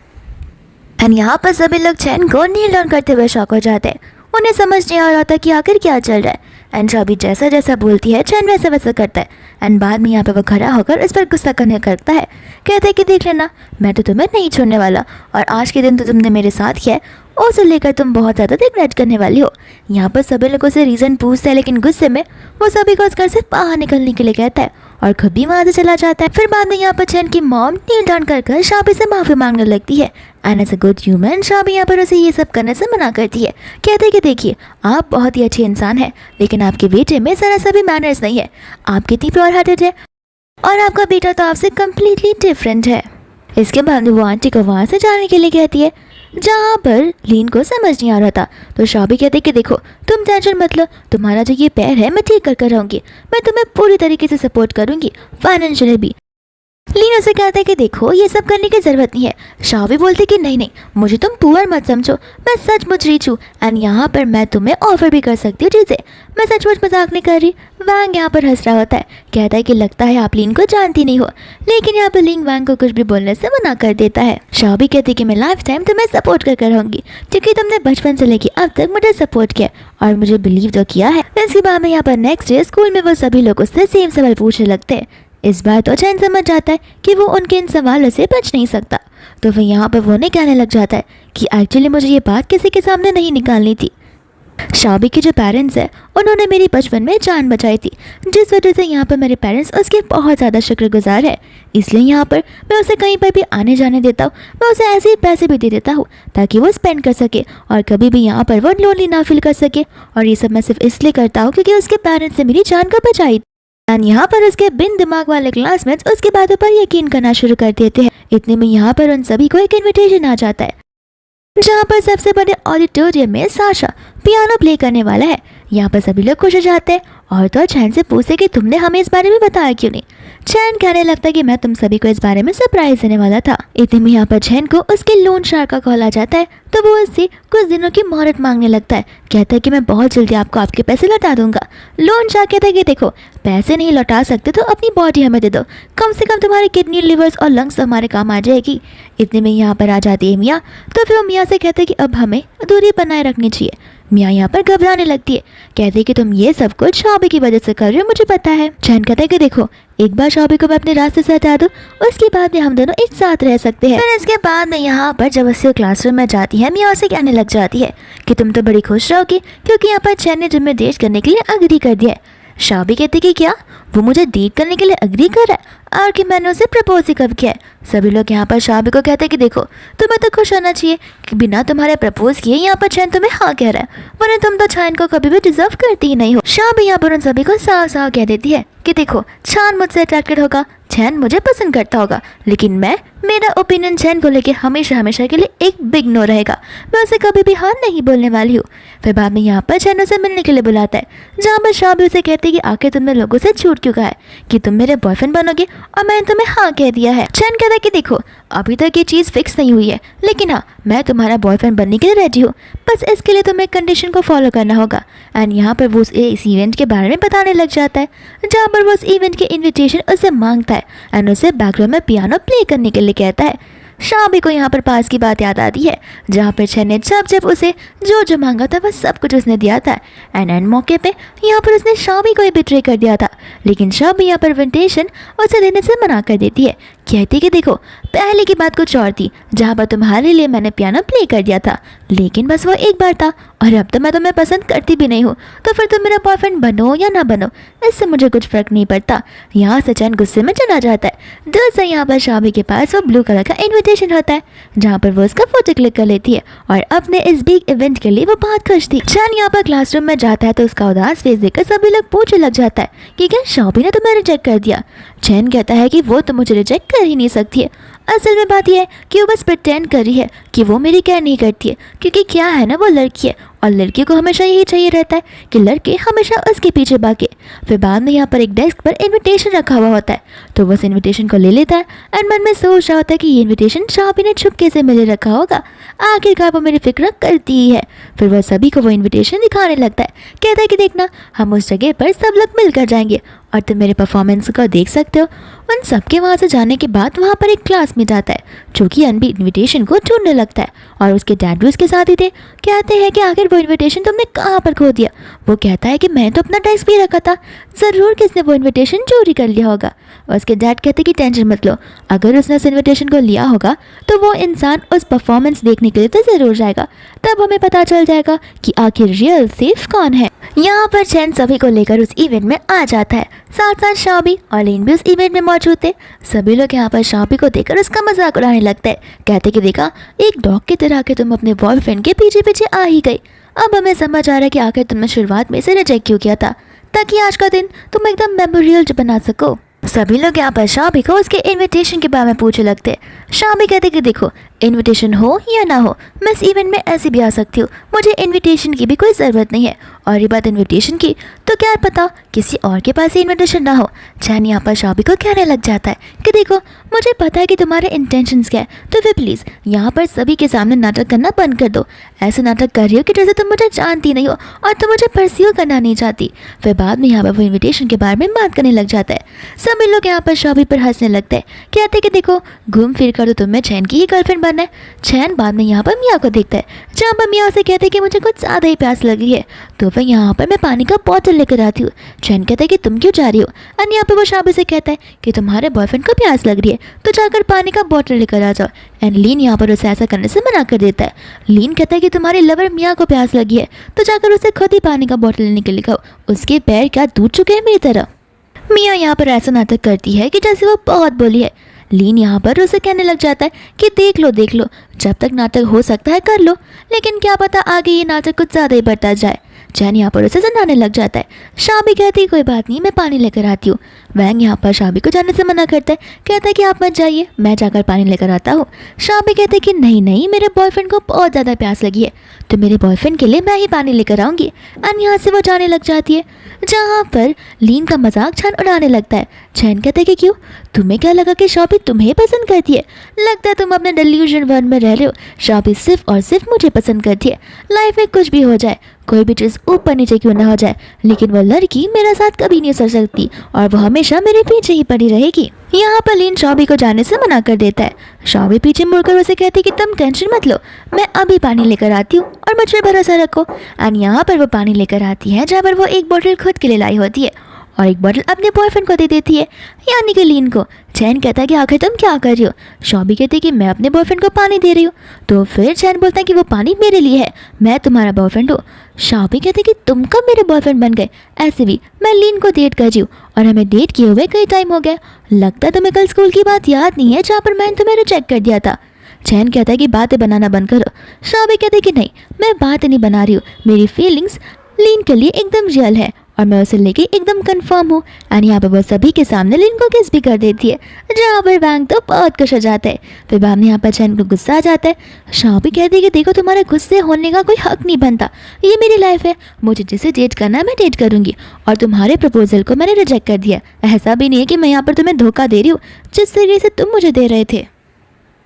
एंड यहाँ पर सभी लोग चैन को नील डाउन करते हुए शॉक हो जाते हैं। उन्हें समझ नहीं आ रहा था कि आखिर क्या चल रहा है। एंड शाबी जैसा जैसा बोलती है चैन वैसा वैसा करता है एंड बाद में यहाँ पे वो खड़ा होकर इस पर गुस्सा करने करता है, कहते हैं कि देख लेना मैं तो तुम्हें नहीं छोड़ने वाला, और आज के दिन तो तुमने मेरे साथ किया है उसे लेकर तुम बहुत ज़्यादा रिग्रेट करने वाली हो। यहाँ पर सभी लोगों से रीज़न पूछता है, लेकिन गुस्से में वो सभी को उस घर से बाहर निकलने के लिए कहता है और खुद भी वहाँ से चला जाता है। फिर बाद में यहाँ पर चैन की मॉम नील डाउन कर शाबी से माफ़ी मांगने लगती है and as a good human शाबी यहाँ पर उसे ये सब करने से मना करती है, कहते हैं कि देखिए आप बहुत ही अच्छे इंसान हैं, लेकिन आपके बेटे में ज़रा सा भी मैनर्स नहीं है, आप कितनी प्योर हार्टेड है और आपका बेटा तो आपसे कम्प्लीटली डिफरेंट है। इसके बाद वो आंटी को वहाँ से जाने के लिए कहती है, जहाँ पर लीन को समझ नहीं आ रहा था तो शाबी कहते कि देखो तुम टेंशन मत लो, तुम्हारा जो ये पैर है मैं ठीक कर रहूँगी, मैं तुम्हें पूरी तरीके से सपोर्ट करूँगी, फाइनेंशियली भी। लीन उसे कहता है कि देखो ये सब करने की ज़रूरत नहीं है। शाबी बोलते कि नहीं नहीं मुझे तुम पुअर मत समझो, मैं सचमुच रिच हूँ एंड यहाँ पर मैं तुम्हें ऑफर भी कर सकती हूँ चीज़ें, मैं सचमुच मजाक नहीं कर रही। वैंग यहाँ पर हंस रहा होता है, कहता है कि लगता है आप लीन को जानती नहीं हो, लेकिन यहाँ पर लीन वैंग को कुछ भी बोलने से मना कर देता है। शाबी कहती है कि मैं लाइफ टाइम तुम्हें सपोर्ट कर रहूँगी, क्योंकि तुमने बचपन से लेकर अब तक मुझे सपोर्ट किया और मुझे बिलीव तो किया है। इसके बाद में यहाँ पर नेक्स्ट डे स्कूल में वो सभी लोग उससे सेम सवाल पूछने लगते हैं। इस बार तो चैन समझ जाता है कि वो उनके इन सवालों से बच नहीं सकता, तो फिर यहाँ पर वो उन्हें कहने लग जाता है कि एक्चुअली मुझे ये बात किसी के सामने नहीं निकालनी थी। शाबी के जो पेरेंट्स हैं उन्होंने मेरी बचपन में जान बचाई थी, जिस वजह से यहाँ पर मेरे पेरेंट्स उसके बहुत ज़्यादा शुक्रगुजार है, इसलिए यहाँ पर मैं उसे कहीं पर भी आने जाने देता हूँ, मैं उसे ऐसे ही पैसे भी दे देता हूँ ताकि वो स्पेंड कर सके और कभी भी यहाँ पर वो लोनली ना फील कर सके। और ये सब मैं सिर्फ इसलिए करता हूँ क्योंकि उसके पेरेंट्स ने मेरी जान को बचाई। एंड यहाँ पर उसके बिन दिमाग वाले क्लासमेट्स उसकी बातों पर यकीन करना शुरू कर देते हैं। इतने में यहाँ पर उन सभी को एक इनविटेशन आ जाता है, जहाँ पर सबसे बड़े ऑडिटोरियम में साशा पियानो प्ले करने वाला है। यहाँ पर सभी लोग खुश हो जाते हैं और तो चैन से पूछते कि तुमने हमें इस बारे में बताया क्यों नहीं। चैन कहने लगता है कि मैं तुम सभी को इस बारे में सरप्राइज देने वाला था। इतने में यहाँ पर चैन को उसके लोन शार्क का कॉल आ जाता है, तो वो उससे कुछ दिनों की मोहलत मांगने लगता है, कहता है कि मैं बहुत जल्दी आपको आपके पैसे लौटा दूंगा। लोन शार्क कहता है कि देखो पैसे नहीं लौटा सकते तो अपनी बॉडी हमें दे दो, कम से कम तुम्हारे किडनी लिवर्स और लंग्स तो हमारे काम आ जाएगी। इतने में यहाँ पर आ जाती है मियाँ, तो फिर वो मियाँ से कहते हैं कि अब हमें दूरी बनाए रखनी चाहिए। मियाँ यहाँ पर घबराने लगती है, कहते हैं कि तुम ये सब कुछ शाबी की वजह से कर रहे हो, मुझे पता है। चैन कहता है कि देखो एक बार शाबी को मैं अपने रास्ते से हटा दूँ, उसके बाद में हम दोनों एक साथ रह सकते हैं। फिर इसके बाद में यहाँ पर जब उससे क्लासरूम में जाती है, मियाँ उसे कहने लग जाती है कि तुम तो बड़ी खुश रहोगी क्योंकि यहाँ पर चैन ने तुम्हें डेट करने के लिए अग्री कर दिया है। शाबी कहती कि क्या वो मुझे डेट करने के लिए अग्री कर रहा है और कि मैंने उसे प्रपोज ही कब किया है। सभी लोग यहाँ पर शाबी को कहते हैं कि देखो तुम्हें तो खुश होना चाहिए कि बिना तुम्हारे प्रपोज किए यहाँ पर चैन तुम्हें हाँ कह रहा है, वरना तुम तो चैन को कभी भी डिजर्व करती ही नहीं हो। शाबी यहाँ पर उन सभी को साफ साफ कह देती है कि देखो चैन मुझसे अट्रैक्टेड होगा, चैन मुझे पसंद करता होगा, लेकिन मेरा ओपिनियन चैन को लेके हमेशा हमेशा के लिए एक बिग नो रहेगा, मैं उसे कभी भी हाँ नहीं बोलने वाली हूँ। फिर बाद में यहाँ पर चैन उसे मिलने के लिए बुलाता है, जहाँ पर शाबी उसे कहती है कि आखिर तुमने लोगों से झूठ क्यों कहा है कि तुम मेरे बॉयफ्रेंड बनोगे और मैंने तुम्हें हाँ कह दिया है। चैन कहता है कि देखो अभी तक ये चीज़ फिक्स नहीं हुई है, लेकिन हाँ मैं तुम्हारा बॉयफ्रेंड बनने के लिए रेडी हूँ, बस इसके लिए तुम्हें कंडीशन को फॉलो करना होगा। एंड यहाँ पर वो इस इवेंट के बारे में बताने लग जाता है, जहाँ पर वो उस इवेंट के इन्विटेशन उससे मांगता है एंड उसे बैकग्राउंड में पियानो प्ले करने के लिए कहता है। शाबी को यहाँ पर पास की बात याद आती है, जहाँ पर चैन ने जब उसे जो मांगा था वह सब कुछ उसने दिया था। एंड मौके पे यहाँ पर उसने शाबी को ही बिट्रे कर दिया था, लेकिन शाबी यहाँ पर इन्विटेशन उसे देने से मना कर देती है, कहती कि देखो पहले की बात कुछ और थी, जहाँ पर तुम्हारे लिए मैंने पियानो प्ले कर दिया था, लेकिन बस वो एक बार था, और अब तो मैं तुम्हें पसंद करती भी नहीं हूँ, तो फिर तुम मेरा बॉयफ्रेंड बनो या ना बनो, इससे मुझे कुछ फर्क नहीं पड़ता। यहाँ से चैन गुस्से में चला जाता है। दोस्तों यहाँ पर शाबी के पास वो ब्लू कलर का इन्विटेशन होता है, जहाँ पर वो उसका फोटो क्लिक कर लेती है, और अपने इस बिग इवेंट के लिए वो बहुत खुश थी। चैन यहाँ पर क्लासरूम में जाता है तो उसका उदास फेस देखकर सभी लोग पूछने लग जाता है कि क्या शाबी ने तुम्हें रिजेक्ट कर दिया। चैन कहता है कि वो तो मुझे रिजेक्ट कर ही नहीं सकती है, असल में बात यह है कि वो बस प्रिटेंड कर रही है कि वो मेरी केयर नहीं करती है, क्योंकि क्या है ना, वो लड़की है और लड़की को हमेशा यही चाहिए रहता है कि लड़के हमेशा उसके पीछे भागे। फिर बाद में यहाँ पर एक डेस्क पर इनविटेशन रखा हुआ होता है, तो वो उस इनविटेशन को ले लेता है एंड मन में सोच रहा होता है कि ये इनविटेशन शाबी ने छुपके से मिले रखा होगा, आखिरकार वो मेरी फिक्र करती ही है। फिर वह सभी को वो इनविटेशन दिखाने लगता है, कहता है कि देखना हम उस जगह पर सब लोग मिलकर जाएंगे और तुम मेरे परफॉर्मेंस को देख सकते हो। उन सबके वहाँ से जाने के बाद वहाँ पर एक क्लासमेट आता है जो कि अनबी इनविटेशन को ढूंढने लगता है, और उसके डैड भी उसके साथ ही थे। कहते हैं कि आखिर वो इनविटेशन तुमने कहाँ पर खो दिया। वो कहता है कि मैं तो अपना डेस्क भी रखा था, ज़रूर किसने वो इनविटेशन चोरी कर लिया होगा। उसके डैड कहते कि टेंशन मत लो, अगर उसने उस इनविटेशन को लिया होगा तो वो इंसान उस परफॉर्मेंस देखने के लिए तो ज़रूर जाएगा, तब हमें पता चल जाएगा कि आखिर रियल सेफ कौन है। यहाँ पर चैन सभी को लेकर उस इवेंट में आ जाता है, साथ साथ शाबी और लीन भी उस इवेंट में मौजूद थे। सभी लोग यहाँ पर शाबी को देखकर उसका मजाक उड़ाने लगता है, कहते कि देखा एक डॉग की तरह के तुम अपने बॉयफ्रेंड के पीछे पीछे आ ही गई। अब हमें समझ आ रहा है कि आखिर तुमने शुरुआत में से रिजेक्ट क्यों किया था, ताकि आज का दिन तुम एकदम मेमोरियल बना सको। सभी लोग यहाँ पर शाबी को उसके इनविटेशन के बारे में पूछने लगते हैं। शाबी कहते कि देखो इनविटेशन हो या ना हो, मैं इस इवेंट में ऐसे भी आ सकती हूँ, मुझे इनविटेशन की भी कोई ज़रूरत नहीं है, और ये बात इनविटेशन की तो क्या पता किसी और के पास ही इनविटेशन ना हो। चैन यहाँ पर शाबी को कहने लग जाता है कि देखो मुझे पता है कि तुम्हारे इंटेंशंस क्या है, तो फिर प्लीज़ यहाँ पर सभी के सामने नाटक करना बंद कर दो। ऐसे नाटक कर रही हो कि जैसे तुम मुझे जानती नहीं हो और तुम मुझे परस्यू करना नहीं चाहती। फिर बाद में यहाँ पर वो इन्विटेशन के बारे में बात करने लग जाता है। सभी लोग यहाँ पर शाबी पर हंसने लगते हैं, कहते कि देखो घूम फिर कर तो तुम्हें चैन की ही गर्लफ्रेंड बनना है। चैन बाद में यहाँ पर मियाँ को देखता है, जहाँ पर मियाँ से कहते हैं कि मुझे कुछ ज़्यादा ही प्यास लगी है, तो फिर यहाँ पर मैं पानी का बॉटल लेकर आती हूँ। चैन कहता है कि तुम क्यों जा रही हो, और यहाँ पर वो शाबी से कहता है कि तुम्हारे बॉयफ्रेंड को प्यास लग रही है तो जाकर पानी का बॉटल लेकर आ जाओ। एंड लीन यहाँ पर उसे ऐसा करने से मना कर देता है। लीन कहता है कि तुम्हारे लवर मियाँ को प्यास लगी है तो जाकर उसे खुद ही पानी का बॉटल लेने के लिए कहो, उसके पैर क्या दूध चुके हैं मेरी तरह। मियाँ यहाँ पर ऐसा नाटक करती है कि जैसे वो बहुत बोली है। लीन यहाँ पर उसे कहने लग जाता है कि देख लो जब तक नाटक हो सकता है कर लो, लेकिन क्या पता आगे ये नाटक कुछ ज़्यादा ही बढ़ता जाए। चैन यहाँ पर उसे सुनाने लग जाता है। शाबी कहती है कोई बात नहीं, मैं पानी लेकर आती हूँ। वैंग यहाँ पर शाबी को जाने से मना करता है, कहता है कि आप मत जाइए, मैं जाकर पानी लेकर आता हूँ। शाबी कहते कि नहीं मेरे बॉयफ्रेंड को बहुत ज़्यादा प्यास लगी है, तो मेरे बॉयफ्रेंड के लिए मैं ही पानी लेकर आऊँगी। और यहाँ से वो जाने लग जाती है, जहाँ पर लीन का मजाक चैन उड़ाने लगता है। चैन कहते कि क्यों, तुम्हें क्या लगा कि शाबी तुम्हें पसंद करती है? लगता है तुम अपने डिल्यूजन वर्ल्ड में रह रहे हो। शाबी सिर्फ और सिर्फ मुझे पसंद करती है। लाइफ में कुछ भी हो जाए, कोई भी चीज़ ऊपर नीचे क्यों ना हो जाए, लेकिन वो लड़की मेरे साथ कभी नहीं सड़ सकती और वो हमेशा मेरे पीछे ही पड़ी रहेगी। यहाँ पर लीन शाबी को जाने से मना कर देता है। शाबी पीछे मुड़कर उसे कहती कि तुम टेंशन मत लो, मैं अभी पानी लेकर आती हूँ और मुझ पर भरोसा रखो। और यहाँ पर वो पानी लेकर आती है, जहाँ पर वो एक बोतल खुद के लिए लाई होती है और एक बोतल अपने बॉयफ्रेंड को दे देती है, यानी कि लीन को। चैन कहता है कि आखिर तुम क्या कर रही हो? शाबी कहती है कि मैं अपने बॉयफ्रेंड को पानी दे रही हूँ। तो फिर चैन बोलता है कि वो पानी मेरे लिए है, मैं तुम्हारा बॉयफ्रेंड हूँ। शाबी कहते कि तुम कब मेरे बॉयफ्रेंड बन गए? ऐसे भी मैं लीन को डेट कर रही हूँ और हमें डेट किए हुए कई टाइम हो गया। लगता है तुम्हें कल स्कूल की बात याद नहीं है जहाँ पर मैंने तुम्हें रिजेक्ट कर दिया था। चैन कहता है कि बातें बनाना बंद करो। शाबी कहते कि नहीं, मैं बातें नहीं बना रही हूँ, मेरी फीलिंग्स लीन के लिए एकदम रियल है और मैं उसे लेके एकदम कंफर्म हूँ। एंड यहाँ पर वो सभी के सामने लीन को किस भी कर देती है, जहाँ पर वैंग तो बहुत खुश हो जाता है। फिर बाद में यहाँ पर चैन को गुस्सा आ जाता है। शाबी कहती है कि देखो तुम्हारे गुस्से होने का कोई हक नहीं बनता, ये मेरी लाइफ है, मुझे जिसे डेट करना है मैं डेट करूँगी और तुम्हारे प्रपोजल को मैंने रिजेक्ट कर दिया। ऐसा भी नहीं है कि मैं यहाँ पर तुम्हें धोखा दे रही हूँ जिस तरीके से तुम मुझे दे रहे थे।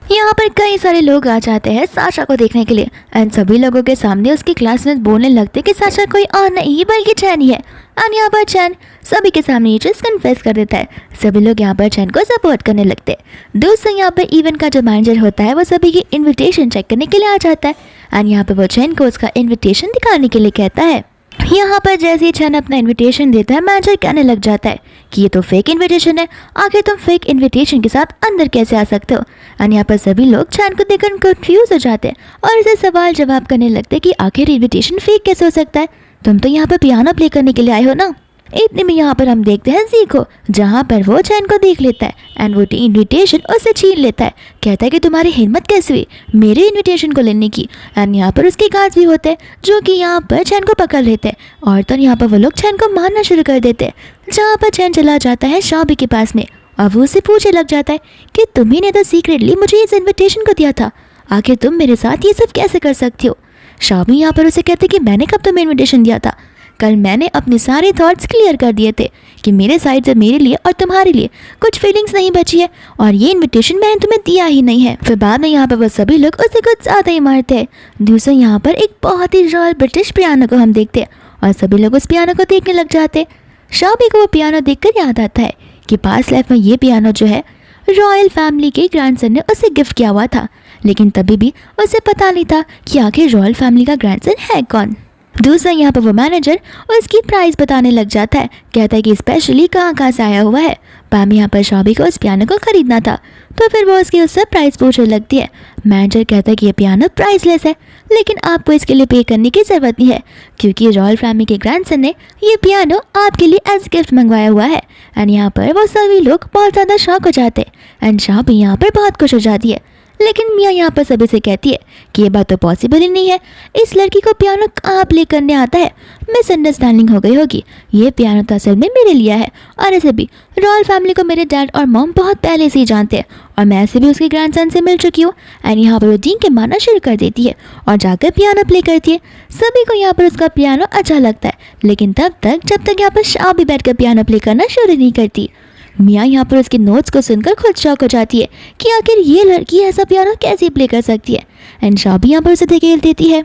यहाँ पर कई सारे लोग आ जाते हैं साशा को देखने के लिए एंड सभी लोगों के सामने उसकी क्लासमेट बोलने लगते कि साशा कोई और नहीं बल्कि चैन ही है। एंड यहाँ पर चैन सभी के सामने ये चीज़ कन्फेस कर देता है। सभी लोग यहाँ पर चैन को सपोर्ट करने लगते हैं। दोस्तों यहाँ पर इवेंट का जो मैनेजर होता है वो सभी की इन्विटेशन चेक करने के लिए आ जाता है एंड यहाँ पर वो चैन को उसका इन्विटेशन दिखाने के लिए कहता है। यहाँ पर जैसे ही चैन अपना इन्विटेशन देता है, मैनेजर कहने लग जाता है कि ये तो फेक इनविटेशन है, आखिर तुम फेक इनविटेशन के साथ अंदर कैसे आ सकते हो। और यहाँ पर सभी लोग चैन को देखकर कंफ्यूज हो जाते हैं और इसे सवाल जवाब करने लगते हैं कि आखिर इनविटेशन फेक कैसे हो सकता है, तुम तो यहाँ पर पियानो प्ले करने के लिए आए हो ना। इतने में यहाँ पर हम देखते हैं जी को, जहाँ पर वो चैन को देख लेता है एंड वो इनविटेशन उससे छीन लेता है। कहता है कि तुम्हारी हिम्मत कैसे हुई मेरे इनविटेशन को लेने की। एंड यहाँ पर उसके गार्ड्स भी होते हैं जो कि यहाँ पर चैन को पकड़ लेते हैं और तो यहाँ पर वो लोग चैन को मारना शुरू कर देते हैं। जहाँ पर चैन चला जाता है शॉबी के पास में और वो उसे पूछने लग जाता है कि तुम्ही ने तो सीक्रेटली मुझे इस इन्विटेशन को दिया था, आखिर तुम मेरे साथ ये सब कैसे कर सकती हो। शॉबी यहाँ पर उसे कहते कि मैंने कब तुम्हें इन्विटेशन दिया था, कल मैंने अपने सारे थॉट्स क्लियर कर दिए थे कि मेरे साइड से मेरे लिए और तुम्हारे लिए कुछ फीलिंग्स नहीं बची है और ये इनविटेशन मैंने तुम्हें दिया ही नहीं है। फिर बाद में यहाँ पर वो सभी लोग उसे कुछ ज़्यादा ही मारते हैं। दूसरा यहाँ पर एक बहुत ही रॉयल ब्रिटिश पियानो को हम देखते हैं और सभी लोग उस पियानो को देखने लग जाते हैं। शॉबी को वो पियानो देखकर याद आता है कि पास्ट लाइफ में ये पियानो जो है रॉयल फैमिली के ग्रैंडसन ने उसे गिफ्ट किया हुआ था, लेकिन तभी भी उसे पता नहीं था कि आखिर रॉयल फैमिली का ग्रैंडसन है कौन। दूसरा यहाँ पर वो मैनेजर उसकी प्राइस बताने लग जाता है, कहता है कि स्पेशली कहाँ से आया हुआ है। पाम यहाँ पर शॉबी को उस पियानो को खरीदना था तो फिर वो उससे प्राइस पूछने लगती है। मैनेजर कहता है कि ये पियानो प्राइसलेस है, लेकिन आपको इसके लिए पे करने की ज़रूरत नहीं है क्योंकि रॉयल फैमिली के ग्रैंडसन ने ये पियानो आपके लिए एज गिफ्ट मंगवाया हुआ है। एंड यहाँ पर वो सभी लोग बहुत ज़्यादा शॉक हो जाते हैं एंड शॉबी यहाँ पर बहुत खुश हो जाती है। लेकिन मियाँ यहाँ पर सभी से कहती है कि ये बात तो पॉसिबल ही नहीं है, इस लड़की को पियानो कहाँ प्ले करने आता है, मिसअंडरस्टैंडिंग हो गई होगी, ये पियानो तो असल में मेरे लिया है और ऐसे भी रॉयल फैमिली को मेरे डैड और मॉम बहुत पहले से ही जानते हैं और मैं ऐसे भी उसके ग्रैंडसन से मिल चुकी हूँ। एंड यहाँ पर वो डीन के मारना शुरू कर देती है और जाकर पियानो प्ले करती है। सभी को यहाँ पर उसका पियानो अच्छा लगता है, लेकिन तब तक जब तक यहाँ पर शॉबी बैठकर पियानो प्ले करना शुरू नहीं करती। मियाँ यहाँ पर उसके नोट्स को सुनकर खुद शॉक हो जाती है कि आखिर ये लड़की ऐसा पियानो कैसे प्ले कर सकती है। एंड शॉबी यहाँ पर उसे धकेल देती है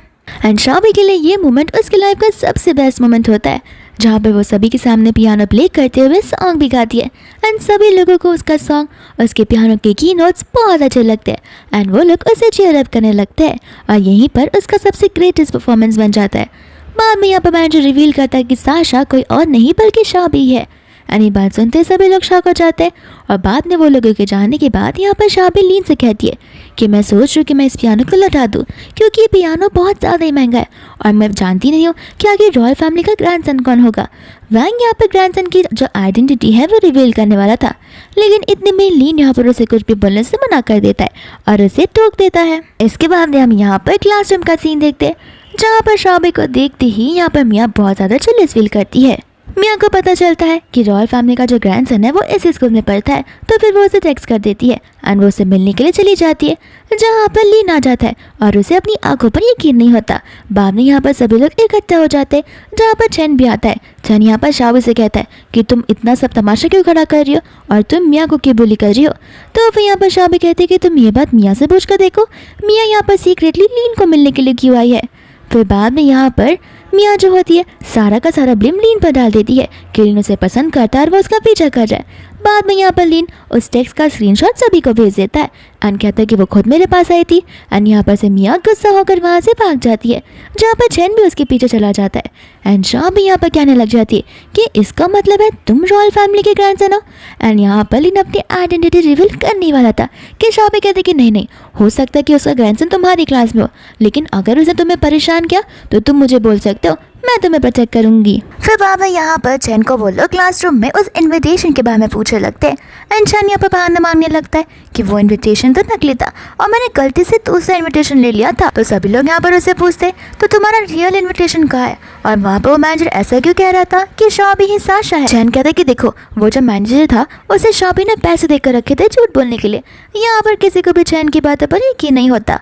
एंड शॉबी के लिए ये मोमेंट उसकी लाइफ का सबसे बेस्ट मोमेंट होता है, जहाँ पर वो सभी के सामने पियानो प्ले करते हुए सॉन्ग भी गाती है एंड सभी लोगों को उसका सॉन्ग उसके पियानो के की नोट्स बहुत अच्छे लगते हैं एंड वो लोग उसे चीयर अप करने लगते हैं और यहीं पर उसका सबसे ग्रेटेस्ट परफॉर्मेंस बन जाता है। बाद में यहाँ पर मैनेजर रिवील करता है कि साशा कोई और नहीं बल्कि शॉबी है। एंड ये बात सुनते सभी लोग शॉक हो जाते हैं और बाद में वो लोगों के जाने के बाद यहाँ पर शॉबी लीन से कहती है कि मैं सोच रही हूँ कि मैं इस पियानो को लौटा दूँ क्योंकि ये पियानो बहुत ज़्यादा ही महंगा है और मैं जानती नहीं हूँ कि आगे रॉयल फैमिली का ग्रैंडसन कौन होगा। वैंग यहाँ पर ग्रैंडसन की जो आइडेंटिटी है वो रिवील करने वाला था, लेकिन इतने में लीन यहाँ पर उसे कुछ भी बोलने से मना कर देता है और उसे टोक देता है। इसके बाद हम यहाँ पर क्लासरूम का सीन देखते हैं, जहाँ पर शॉबी को देखते ही यहाँ पर मियाँ बहुत ज़्यादा जेलस फील करती है। मियाँ को पता चलता है कि रॉयल फैमिली का जो ग्रैंडसन है वो इसी स्कूल में पढ़ता है, तो फिर वो उसे टेक्स्ट कर देती है एंड वो उसे मिलने के लिए चली जाती है, जहाँ पर लीन आ जाता है और उसे अपनी आंखों पर यकीन नहीं होता। बाद में यहाँ पर सभी लोग इकट्ठा हो जाते हैं, जहाँ पर चैन भी आता है। चैन यहाँ पर शॉबी से कहता है कि तुम इतना सब तमाशा क्यों खड़ा कर रही हो और तुम मियाँ को क्यों बुली कर रही हो। तो फिर यहाँ पर शॉबी कहती है कि तुम ये बात मियाँ से पूछ कर देखो, मियाँ यहाँ पर सीक्रेटली लीन को मिलने के लिए क्यों आई है। फिर बाद में यहाँ पर मियाँ जो होती है सारा का सारा ब्लेम लीन पर डाल देती है कि लीन उसे पसंद करता है और वो उसका पीछा कर रहा है। बाद में यहाँ पर लीन उस टेक्स्ट का स्क्रीनशॉट सभी को भेज देता है एंड कहता है कि वो खुद मेरे पास आई थी। एंड यहाँ पर से मियाँ गुस्सा होकर वहाँ से भाग जाती है, जहाँ पर चैन भी उसके पीछे चला जाता है एंड शॉबी यहाँ पर कहने लग जाती है कि इसका मतलब है तुम रॉयल फैमिली के ग्रैंडसन हो। एंड यहाँ पर लीन अपनी आइडेंटिटी रिवील करने वाला था कि शॉबी कहते कि नहीं, हो सकता है कि उसका ग्रैंडसन तुम्हारी क्लास में हो, लेकिन अगर उसने तुम्हें परेशान किया तो तुम मुझे बोल सकते हो, मैं तुम्हें प्रोटेक्ट करूंगी। फिर बाबा यहाँ पर चैन को वो लोग क्लासरूम में उस इनविटेशन के बारे में पूछने लगते हैं एंड चैन यहाँ पर बहाना मांगने लगता है कि वो इनविटेशन तो नकली था और मैंने गलती से दूसरा इनविटेशन ले लिया था। तो सभी लोग यहाँ पर उससे पूछते तो तुम्हारा रियल इनविटेशन कहाँ है, और वहाँ पर वो मैनेजर ऐसा क्यों कह रहा था कि शॉबी ही साशा है। चैन कहता है कि देखो वो जो मैनेजर था उसे शॉबी ने पैसे देकर रखे थे झूठ बोलने के लिए, यहाँ पर किसी को भी चैन की बातों पर यकीन नहीं होता।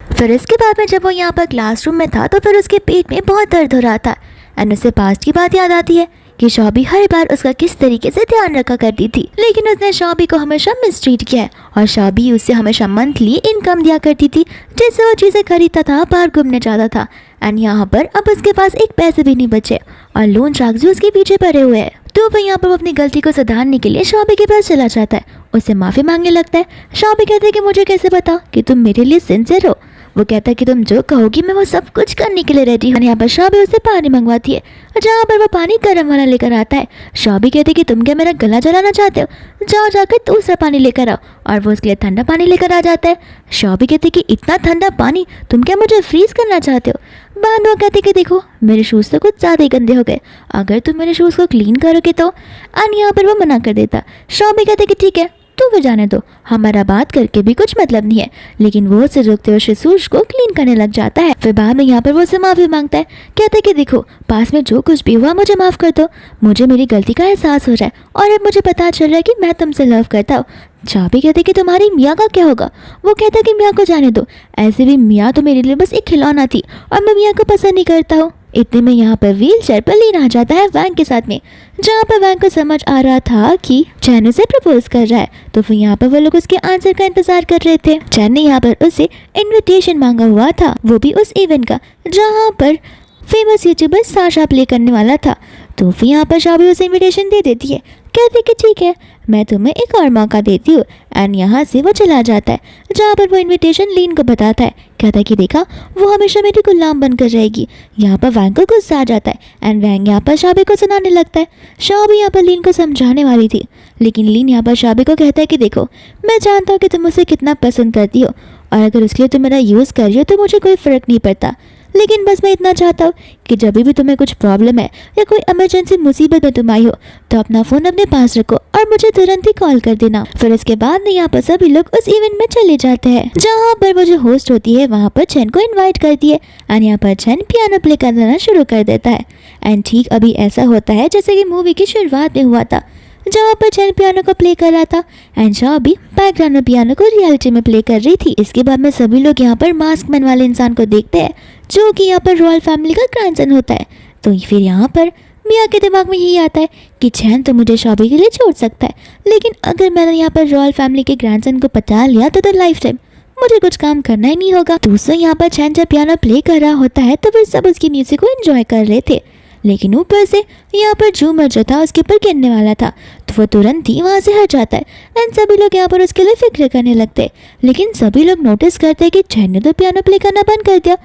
फिर इसके बाद में जब वो यहाँ पर क्लासरूम में था तो फिर उसके पेट में बहुत दर्द हो रहा था एंड उसे पास्ट की बात याद आती है कि शॉबी हर बार उसका किस तरीके से ध्यान रखा करती थी, लेकिन उसने शॉबी को हमेशा मिसट्रीट किया है और शॉबी उससे हमेशा मंथली इनकम दिया करती थी जिससे वो चीज़ें खरीदता था, बाहर घूमने जाता था। एंड यहाँ पर अब उसके पास एक पैसे भी नहीं बचे और लोन शार्क्स भी उसके पीछे पड़े हुए हैं। तो वह यहाँ पर अपनी गलती को सुधारने के लिए शॉबी के पास चला जाता है, उससे माफ़ी मांगने लगता है। शॉबी कहते हैं कि मुझे कैसे पता कि तुम मेरे लिए सिंसियर हो। वो कहता है कि तुम जो कहोगी मैं वो सब कुछ करने के लिए रेडी हूँ। यहाँ पर शॉबी उससे पानी मंगवाती है, जहाँ पर वो पानी गर्म वाला लेकर आता है। शॉबी कहती है कि तुम क्या मेरा गला जलाना चाहते हो, जाओ जाकर दूसरा पानी लेकर आओ, और वो उसके लिए ठंडा पानी लेकर आ जाता है। शॉबी कहती है कि इतना ठंडा पानी, तुम क्या मुझे फ्रीज करना चाहते हो। बाद वो कहती है कि देखो मेरे शूज़ तो कुछ ज़्यादा ही गंदे हो गए, अगर तुम मेरे शूज़ को क्लीन करोगे तो। और यहाँ पर वो मना कर देता। शॉबी कहते कि ठीक है तो वो जाने दो, हमारा बात करके भी कुछ मतलब नहीं है। लेकिन वो उसे रोकते हुए शूज़ को क्लीन करने लग जाता है। फिर बाद में यहाँ पर वो उसे माफ़ी मांगता है, कहता है कि देखो पास में जो कुछ भी हुआ मुझे माफ़ कर दो, मुझे मेरी गलती का एहसास हो रहा है और अब मुझे पता चल रहा है कि मैं तुमसे लव करता हूँ। शॉबी कहते कि तुम्हारी मियाँ का क्या होगा। वो कहता कि मियाँ को जाने दो, ऐसे भी मियाँ तो मेरे लिए बस एक खिलौना थी और मैं मियाँ को पसंद नहीं करता हूँ। इतने में यहाँ पर व्हील चेयर पर लीन आ जाता है वैंग के साथ में, जहाँ पर वैंग को समझ आ रहा था कि चैन उसे प्रपोज कर रहा है। तो फिर यहाँ पर वो लोग उसके आंसर का इंतजार कर रहे थे। चैन ने यहाँ पर उससे इनविटेशन मांगा हुआ था, वो भी उस इवेंट का जहाँ पर फेमस यूट्यूबर साशा प्ले करने वाला था। तो फिर यहाँ पर शॉबी उसे इनविटेशन दे देती है, कहती कि ठीक है मैं तुम्हें एक और मौका देती हूँ। एंड यहाँ से वो चला जाता है, जहाँ पर वो इनविटेशन लीन को बताता है, कहता है कि देखा वो हमेशा मेरी गुलाम बनकर रहेगी। यहाँ पर वैंग को गुस्सा आ जाता है एंड वैंग यहाँ पर शॉबी को सुनाने लगता है। शॉबी यहाँ पर लीन को समझाने वाली थी, लेकिन लीन यहाँ पर शॉबी को कहता है कि देखो मैं जानता हूँ कि तुम उसे कितना पसंद करती हो और अगर उसके लिए तुम मेरा यूज़ कर रही हो तो मुझे कोई फ़र्क नहीं पड़ता, लेकिन बस मैं इतना चाहता हूँ कि जब भी तुम्हें कुछ प्रॉब्लम है या कोई इमरजेंसी मुसीबत में तुम आई हो तो अपना फ़ोन अपने पास रखो और मुझे तुरंत ही कॉल कर देना। फिर उसके बाद यहाँ पर सभी लोग उस इवेंट में चले जाते हैं, जहाँ पर वो जो होस्ट होती है वहाँ पर चैन को इनवाइट करती है एंड यहाँ पर चैन पियानो प्ले करना शुरू कर देता है। एंड ठीक अभी ऐसा होता है जैसे कि मूवी की शुरुआत में हुआ था, जहाँ पर चैन पियानो को प्ले कर रहा था एंड शॉबी बैकग्राउंड में पियानो को रियलिटी में प्ले कर रही थी। इसके बाद में सभी लोग यहाँ पर मास्क मैन वाले इंसान को देखते हैं, जो कि यहाँ पर रॉयल फैमिली का ग्रैंडसन होता है। तो फिर यहाँ पर मियाँ के दिमाग में यही आता है कि चैन तो मुझे शॉबी के लिए छोड़ सकता है, लेकिन अगर मैंने यहाँ पर रॉयल फैमिली के ग्रैंडसन को पटा लिया तो लाइफ टाइम मुझे कुछ काम करना ही नहीं होगा। दूसरा यहाँ पर चैन जब पियानो प्ले कर रहा होता है तो फिर सब उसकी म्यूजिक को एंजॉय कर रहे थे, लेकिन ऊपर से यहाँ पर झूमर जो था उसके ऊपर गिरने वाला था, तो वो तुरंत ही वहाँ से हट जाता है एंड सभी लोग यहाँ पर उसके लिए फिक्र करने लगते हैं। लेकिन सभी लोग नोटिस करते हैं कि चैन ने तो पियानो प्ले करना बंद कर दिया,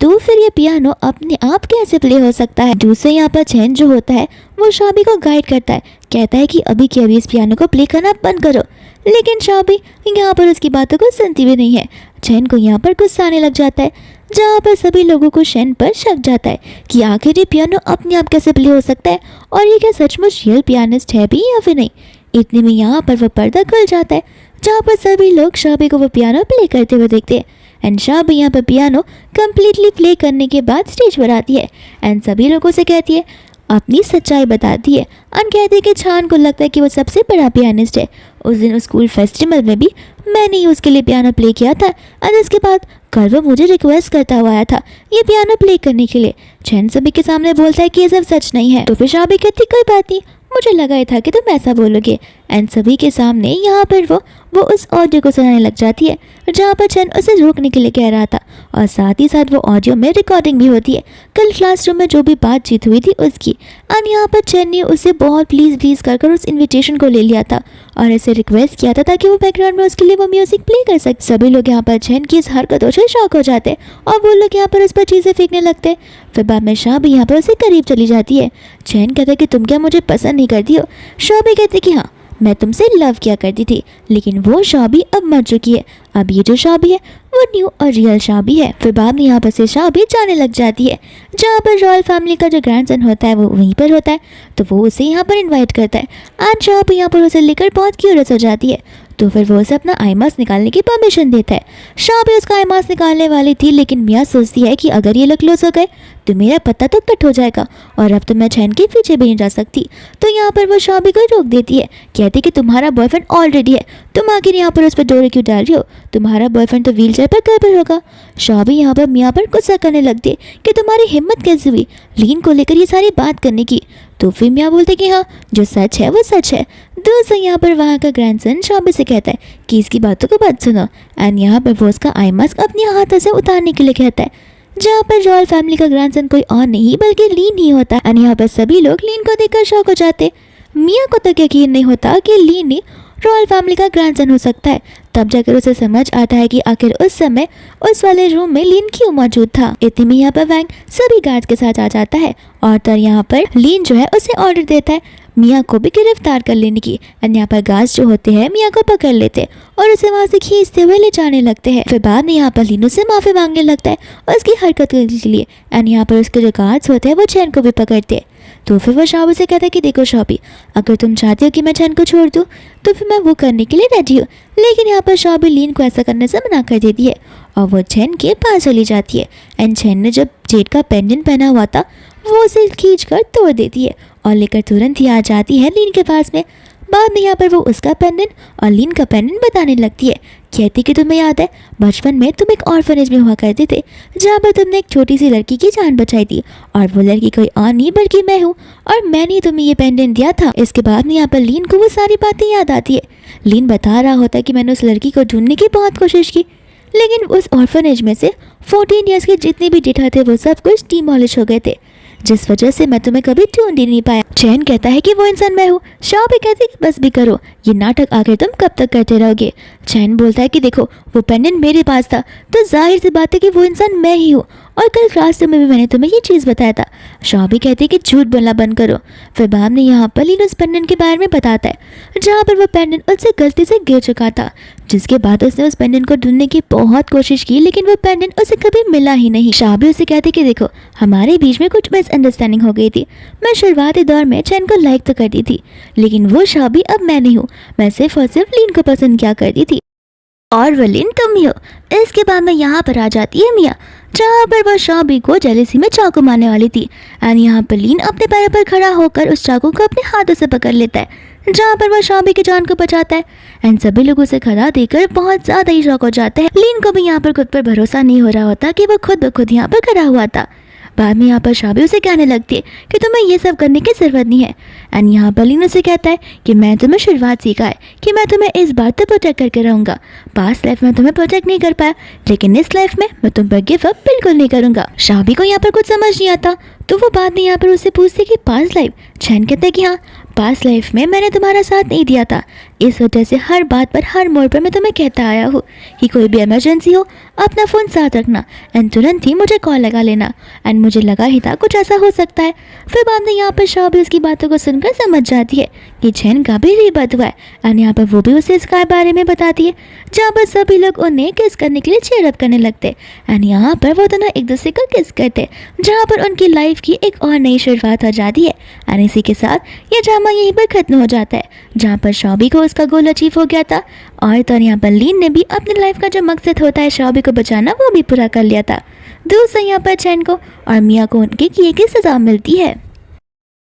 तो फिर ये पियानो अपने आप कैसे प्ले हो सकता है। दूसरे यहाँ पर चैन जो होता है वो शॉबी को गाइड करता है, कहता है कि अभी के अभी इस पियानो को प्ले करना बंद करो, लेकिन शॉबी यहाँ पर उसकी बातों को सुनती भी नहीं है। चैन को यहाँ पर गुस्सा आने लग जाता है, जहाँ पर सभी लोगों को चैन पर शक जाता है कि आखिर ये पियानो अपने आप कैसे प्ले हो सकता है और ये क्या सचमुच रियल पियानिस्ट है भी या फिर नहीं। इतने में यहाँ पर वो पर्दा खुल जाता है, जहाँ पर सभी लोग शॉबी को वो पियानो प्ले करते हुए देखते हैं एंड शॉबी यहाँ पर पियानो कम्प्लीटली प्ले करने के बाद स्टेज पर आती है एंड सभी लोगों से कहती है, अपनी सच्चाई बताती है और कहती है कि छान को लगता है कि वो सबसे बड़ा पियानिस्ट है। उस दिन उस स्कूल फेस्टिवल में भी मैंने ही उसके लिए पियानो प्ले किया था और उसके बाद कल वो मुझे रिक्वेस्ट करता हुआ आया था ये पियानो प्ले करने के लिए। चैन सभी के सामने बोलता है कि ये सब सच नहीं है। तो फिर शॉबी कहती कोई बात नहीं, मुझे लगा ही था कि तुम ऐसा बोलोगे। एंड सभी के सामने यहाँ पर वो उस ऑडियो को सुनाने लग जाती है, जहाँ पर चैन उसे रोकने के लिए कह रहा था और साथ ही साथ वो ऑडियो में रिकॉर्डिंग भी होती है कल क्लासरूम में जो भी बातचीत हुई थी उसकी। और यहाँ पर चैन ने उसे बहुत प्लीज़ कर उस इन्विटेशन को ले लिया था और ऐसे रिक्वेस्ट किया था ताकि वो बैकग्राउंड में उसके लिए वो म्यूजिक प्ले कर सके। सभी लोग यहाँ पर चैन की इस हरकतों से शॉक हो जाते और वो लोग यहाँ पर उस पर चीज़ें फेंकने लगते। फिर बाद में शॉबी यहाँ पर उसे करीब चली जाती है। चैन कहता है कि तुम क्या मुझे पसंद नहीं करती हो। शॉबी कहती कि हाँ मैं तुमसे लव किया करती थी, लेकिन वो शॉबी अब मर चुकी है, अब ये जो शॉबी है वो न्यू और रियल शॉबी है। फिर बाद में यहाँ पर से शॉबी जाने लग जाती है, जहाँ पर रॉयल फैमिली का जो ग्रैंडसन होता है वो वहीं पर होता है, तो वो उसे यहाँ पर इनवाइट करता है एंड शॉबी यहाँ पर उसे लेकर बहुत क्यूरियस हो जाती है। तो फिर वो उसे अपना आई मास्क निकालने की परमिशन देता है। शॉबी उसका आई मास्क निकालने वाली थी, लेकिन मियाँ सोचती है कि अगर ये लोग क्लोज हो गए तो मेरा पत्ता तो कट हो जाएगा और अब तो मैं चैन के पीछे भी नहीं जा सकती। तो यहाँ पर वो शॉबी को रोक देती है, कहती कि तुम्हारा बॉयफ्रेंड ऑलरेडी है, तुम आखिर यहाँ पर उस पर डोरे क्यों डाल रही हो, तुम्हारा बॉयफ्रेंड तो व्हील चेयर पर घर पर होगा। शॉबी यहाँ पर मियाँ पर गुस्सा करने लगती है कि तुम्हारी हिम्मत कैसे हुई लीन को लेकर ये सारी बात करने की। तो फिर मियाँ बोलते कि हाँ जो सच है वो सच है। दूसरा यहाँ पर वहाँ का ग्रैंडसन शॉबी से कहता है कि इसकी बातों को मत सुनो एंड यहाँ पर वो उसका आई मास्क अपने हाथों से उतारने के लिए कहता है, जहाँ पर रॉयल फैमिली का ग्रैंडसन कोई और नहीं बल्कि लीन ही होता है। यहाँ पर सभी लोग लीन को देखकर शॉक हो जाते। मियाँ को तो यकीन नहीं होता कि लीन ही रॉयल फैमिली का ग्रैंडसन हो सकता है। तब जाकर उसे समझ आता है कि आखिर उस समय उस वाले रूम में लीन क्यों मौजूद था। इतने में यहाँ पर वैंग सभी गार्ड्स के साथ आ जाता है और तब यहाँ पर लीन जो है उसे ऑर्डर देता है मिया को भी गिरफ्तार कर लेने की। एंड यहाँ पर गार्ड्स जो होते हैं मिया को पकड़ लेते और उसे वहाँ से खींचते हुए ले जाने लगते हैं। फिर बाद में यहाँ पर लीन से माफी मांगने लगता है और उसकी हरकत करने के लिए। एंड यहाँ पर उसके जो गार्ड्स होते हैं वो चैन को भी पकड़ते हैं। तो फिर वो शॉबी से कहता है कि देखो शॉबी, अगर तुम चाहती हो कि मैं चैन को छोड़ दूँ तो फिर मैं वो करने के लिए रेडी हूँ। लेकिन यहाँ पर शॉबी लीन को ऐसा करने से मना कर देती है और वो चैन के पास चली जाती है। एंड चैन ने जब जेड का पेंडेंट पहना हुआ था वो उसे खींच कर तोड़ देती है और लेकर तुरंत ही आ जाती है लीन के पास में। बाद में यहाँ पर वो उसका पेंडेंट और लीन का पेंडेंट बताने लगती है। कहती कि तुम्हें याद है बचपन में तुम एक ऑर्फनेज में हुआ करते थे जहाँ पर तुमने एक छोटी सी लड़की की जान बचाई थी और वो लड़की कोई और नहीं बल्कि मैं हूँ और मैंने तुम्हें ये पेंडेंट दिया था। इसके बाद में यहाँ पर लीन को वो सारी बातें याद आती है। लीन बता रहा होता है कि मैंने उस लड़की को ढूंढने की बहुत कोशिश की लेकिन उस ऑर्फनेज में से 14 ईयर्स के जितने भी डेटा थे वो सब कुछ डिमोलिश हो गए थे, जिस वजह से मैं तुम्हें कभी ढूंढ ही नहीं पाया। चैन कहता है कि वो इंसान मैं हूँ। शॉबी कहती है कि बस भी करो, ये नाटक आखिर तुम कब तक करते रहोगे। चैन बोलता है कि देखो वो पेंडेंट मेरे पास था तो जाहिर सी बात है कि वो इंसान मैं ही हूँ और कल रास्ते में भी मैंने तुम्हें ये चीज़ बताया था। शॉबी कहती है कि झूठ बोलना बंद करो। फिर बाद में यहाँ पर लीन उस पेंडेंट के बारे में बताता है जहाँ पर वो पेंडेंट उससे गलती से गिर चुका था, जिसके बाद उसने उस पेंडेंट को ढूंढने की बहुत कोशिश की लेकिन वो पेंडेंट उसे कभी मिला ही नहीं। शॉबी उसे कहती कि देखो हमारे बीच में कुछ मिसअंडरस्टैंडिंग हो गई थी। मैं शुरुआती दौर में चैन को लाइक तो करती थी लेकिन वो शॉबी अब मैं नहीं हूँ। मैं सिर्फ और सिर्फ लीन को पसंद किया करती थी और वो लीन तुम ही हो। इसके बाद में यहाँ पर आ जाती है मिया जहाँ पर वह शॉबी को जेलसी में चाकू मारने वाली थी। एंड यहाँ पर लीन अपने पैरों पर खड़ा होकर उस चाकू को अपने हाथों से पकड़ लेता है जहाँ पर वह शॉबी की जान को बचाता है। एंड सभी लोग उसे खड़ा देखकर बहुत ज़्यादा ही शौक हो जाते हैं। लीन को भी यहाँ पर खुद पर भरोसा नहीं हो रहा होता कि वो खुद ब खुद यहाँ पर खड़ा हुआ था। बाद में यहाँ पर शॉबी उसे कहने लगती है कि तुम्हें ये सब करने की ज़रूरत नहीं है। एंड यहाँ पर लीन उसे कहता है कि मैं तुम्हें शुरुआत सीखा है कि मैं तुम्हें इस बात पर प्रोटेक्ट करके रहूँगा। पास्ट लाइफ में तुम्हें प्रोटेक्ट नहीं कर पाया लेकिन इस लाइफ में मैं तुम पर गिव अप बिल्कुल नहीं करूँगा। शॉबी को यहाँ पर कुछ समझ नहीं आता तो वो बाद में यहाँ पर उससे पूछती कि पास्ट लाइफ। चैन कहता है कि हाँ, पास्ट लाइफ में मैंने तुम्हारा साथ नहीं दिया था, इस वजह से हर बात पर हर मोड़ पर मैं तुम्हें कहता आया हूँ कि कोई भी इमरजेंसी हो अपना फ़ोन साथ रखना एंड तुरंत ही मुझे कॉल लगा लेना। एंड मुझे लगा ही था कुछ ऐसा हो सकता है। फिर बाद में यहाँ पर शॉबी उसकी बातों को सुनकर समझ जाती है कि चैन का भी रीबर्थ हुआ है। एंड यहाँ पर वो भी उसे इसके बारे में बताती है जहाँ पर सभी लोग उन्हें किस करने के लिए चीयर अप करने लगते। एंड यहाँ पर वो दोनों एक दूसरे को किस करते जहाँ पर उनकी लाइफ की एक और नई शुरुआत हो जाती है। एंड इसी के साथ ये ड्रामा यहीं पर खत्म हो जाता है जहाँ पर शॉबी को उसका गोल अचीव हो गया था और तो यहाँ पर लीन ने भी अपनी लाइफ का जो मकसद होता है शॉबी को बचाना वो भी पूरा कर लिया था। दूसरा यहाँ पर चैन को और मिया को उनके किए की सज़ा मिलती है।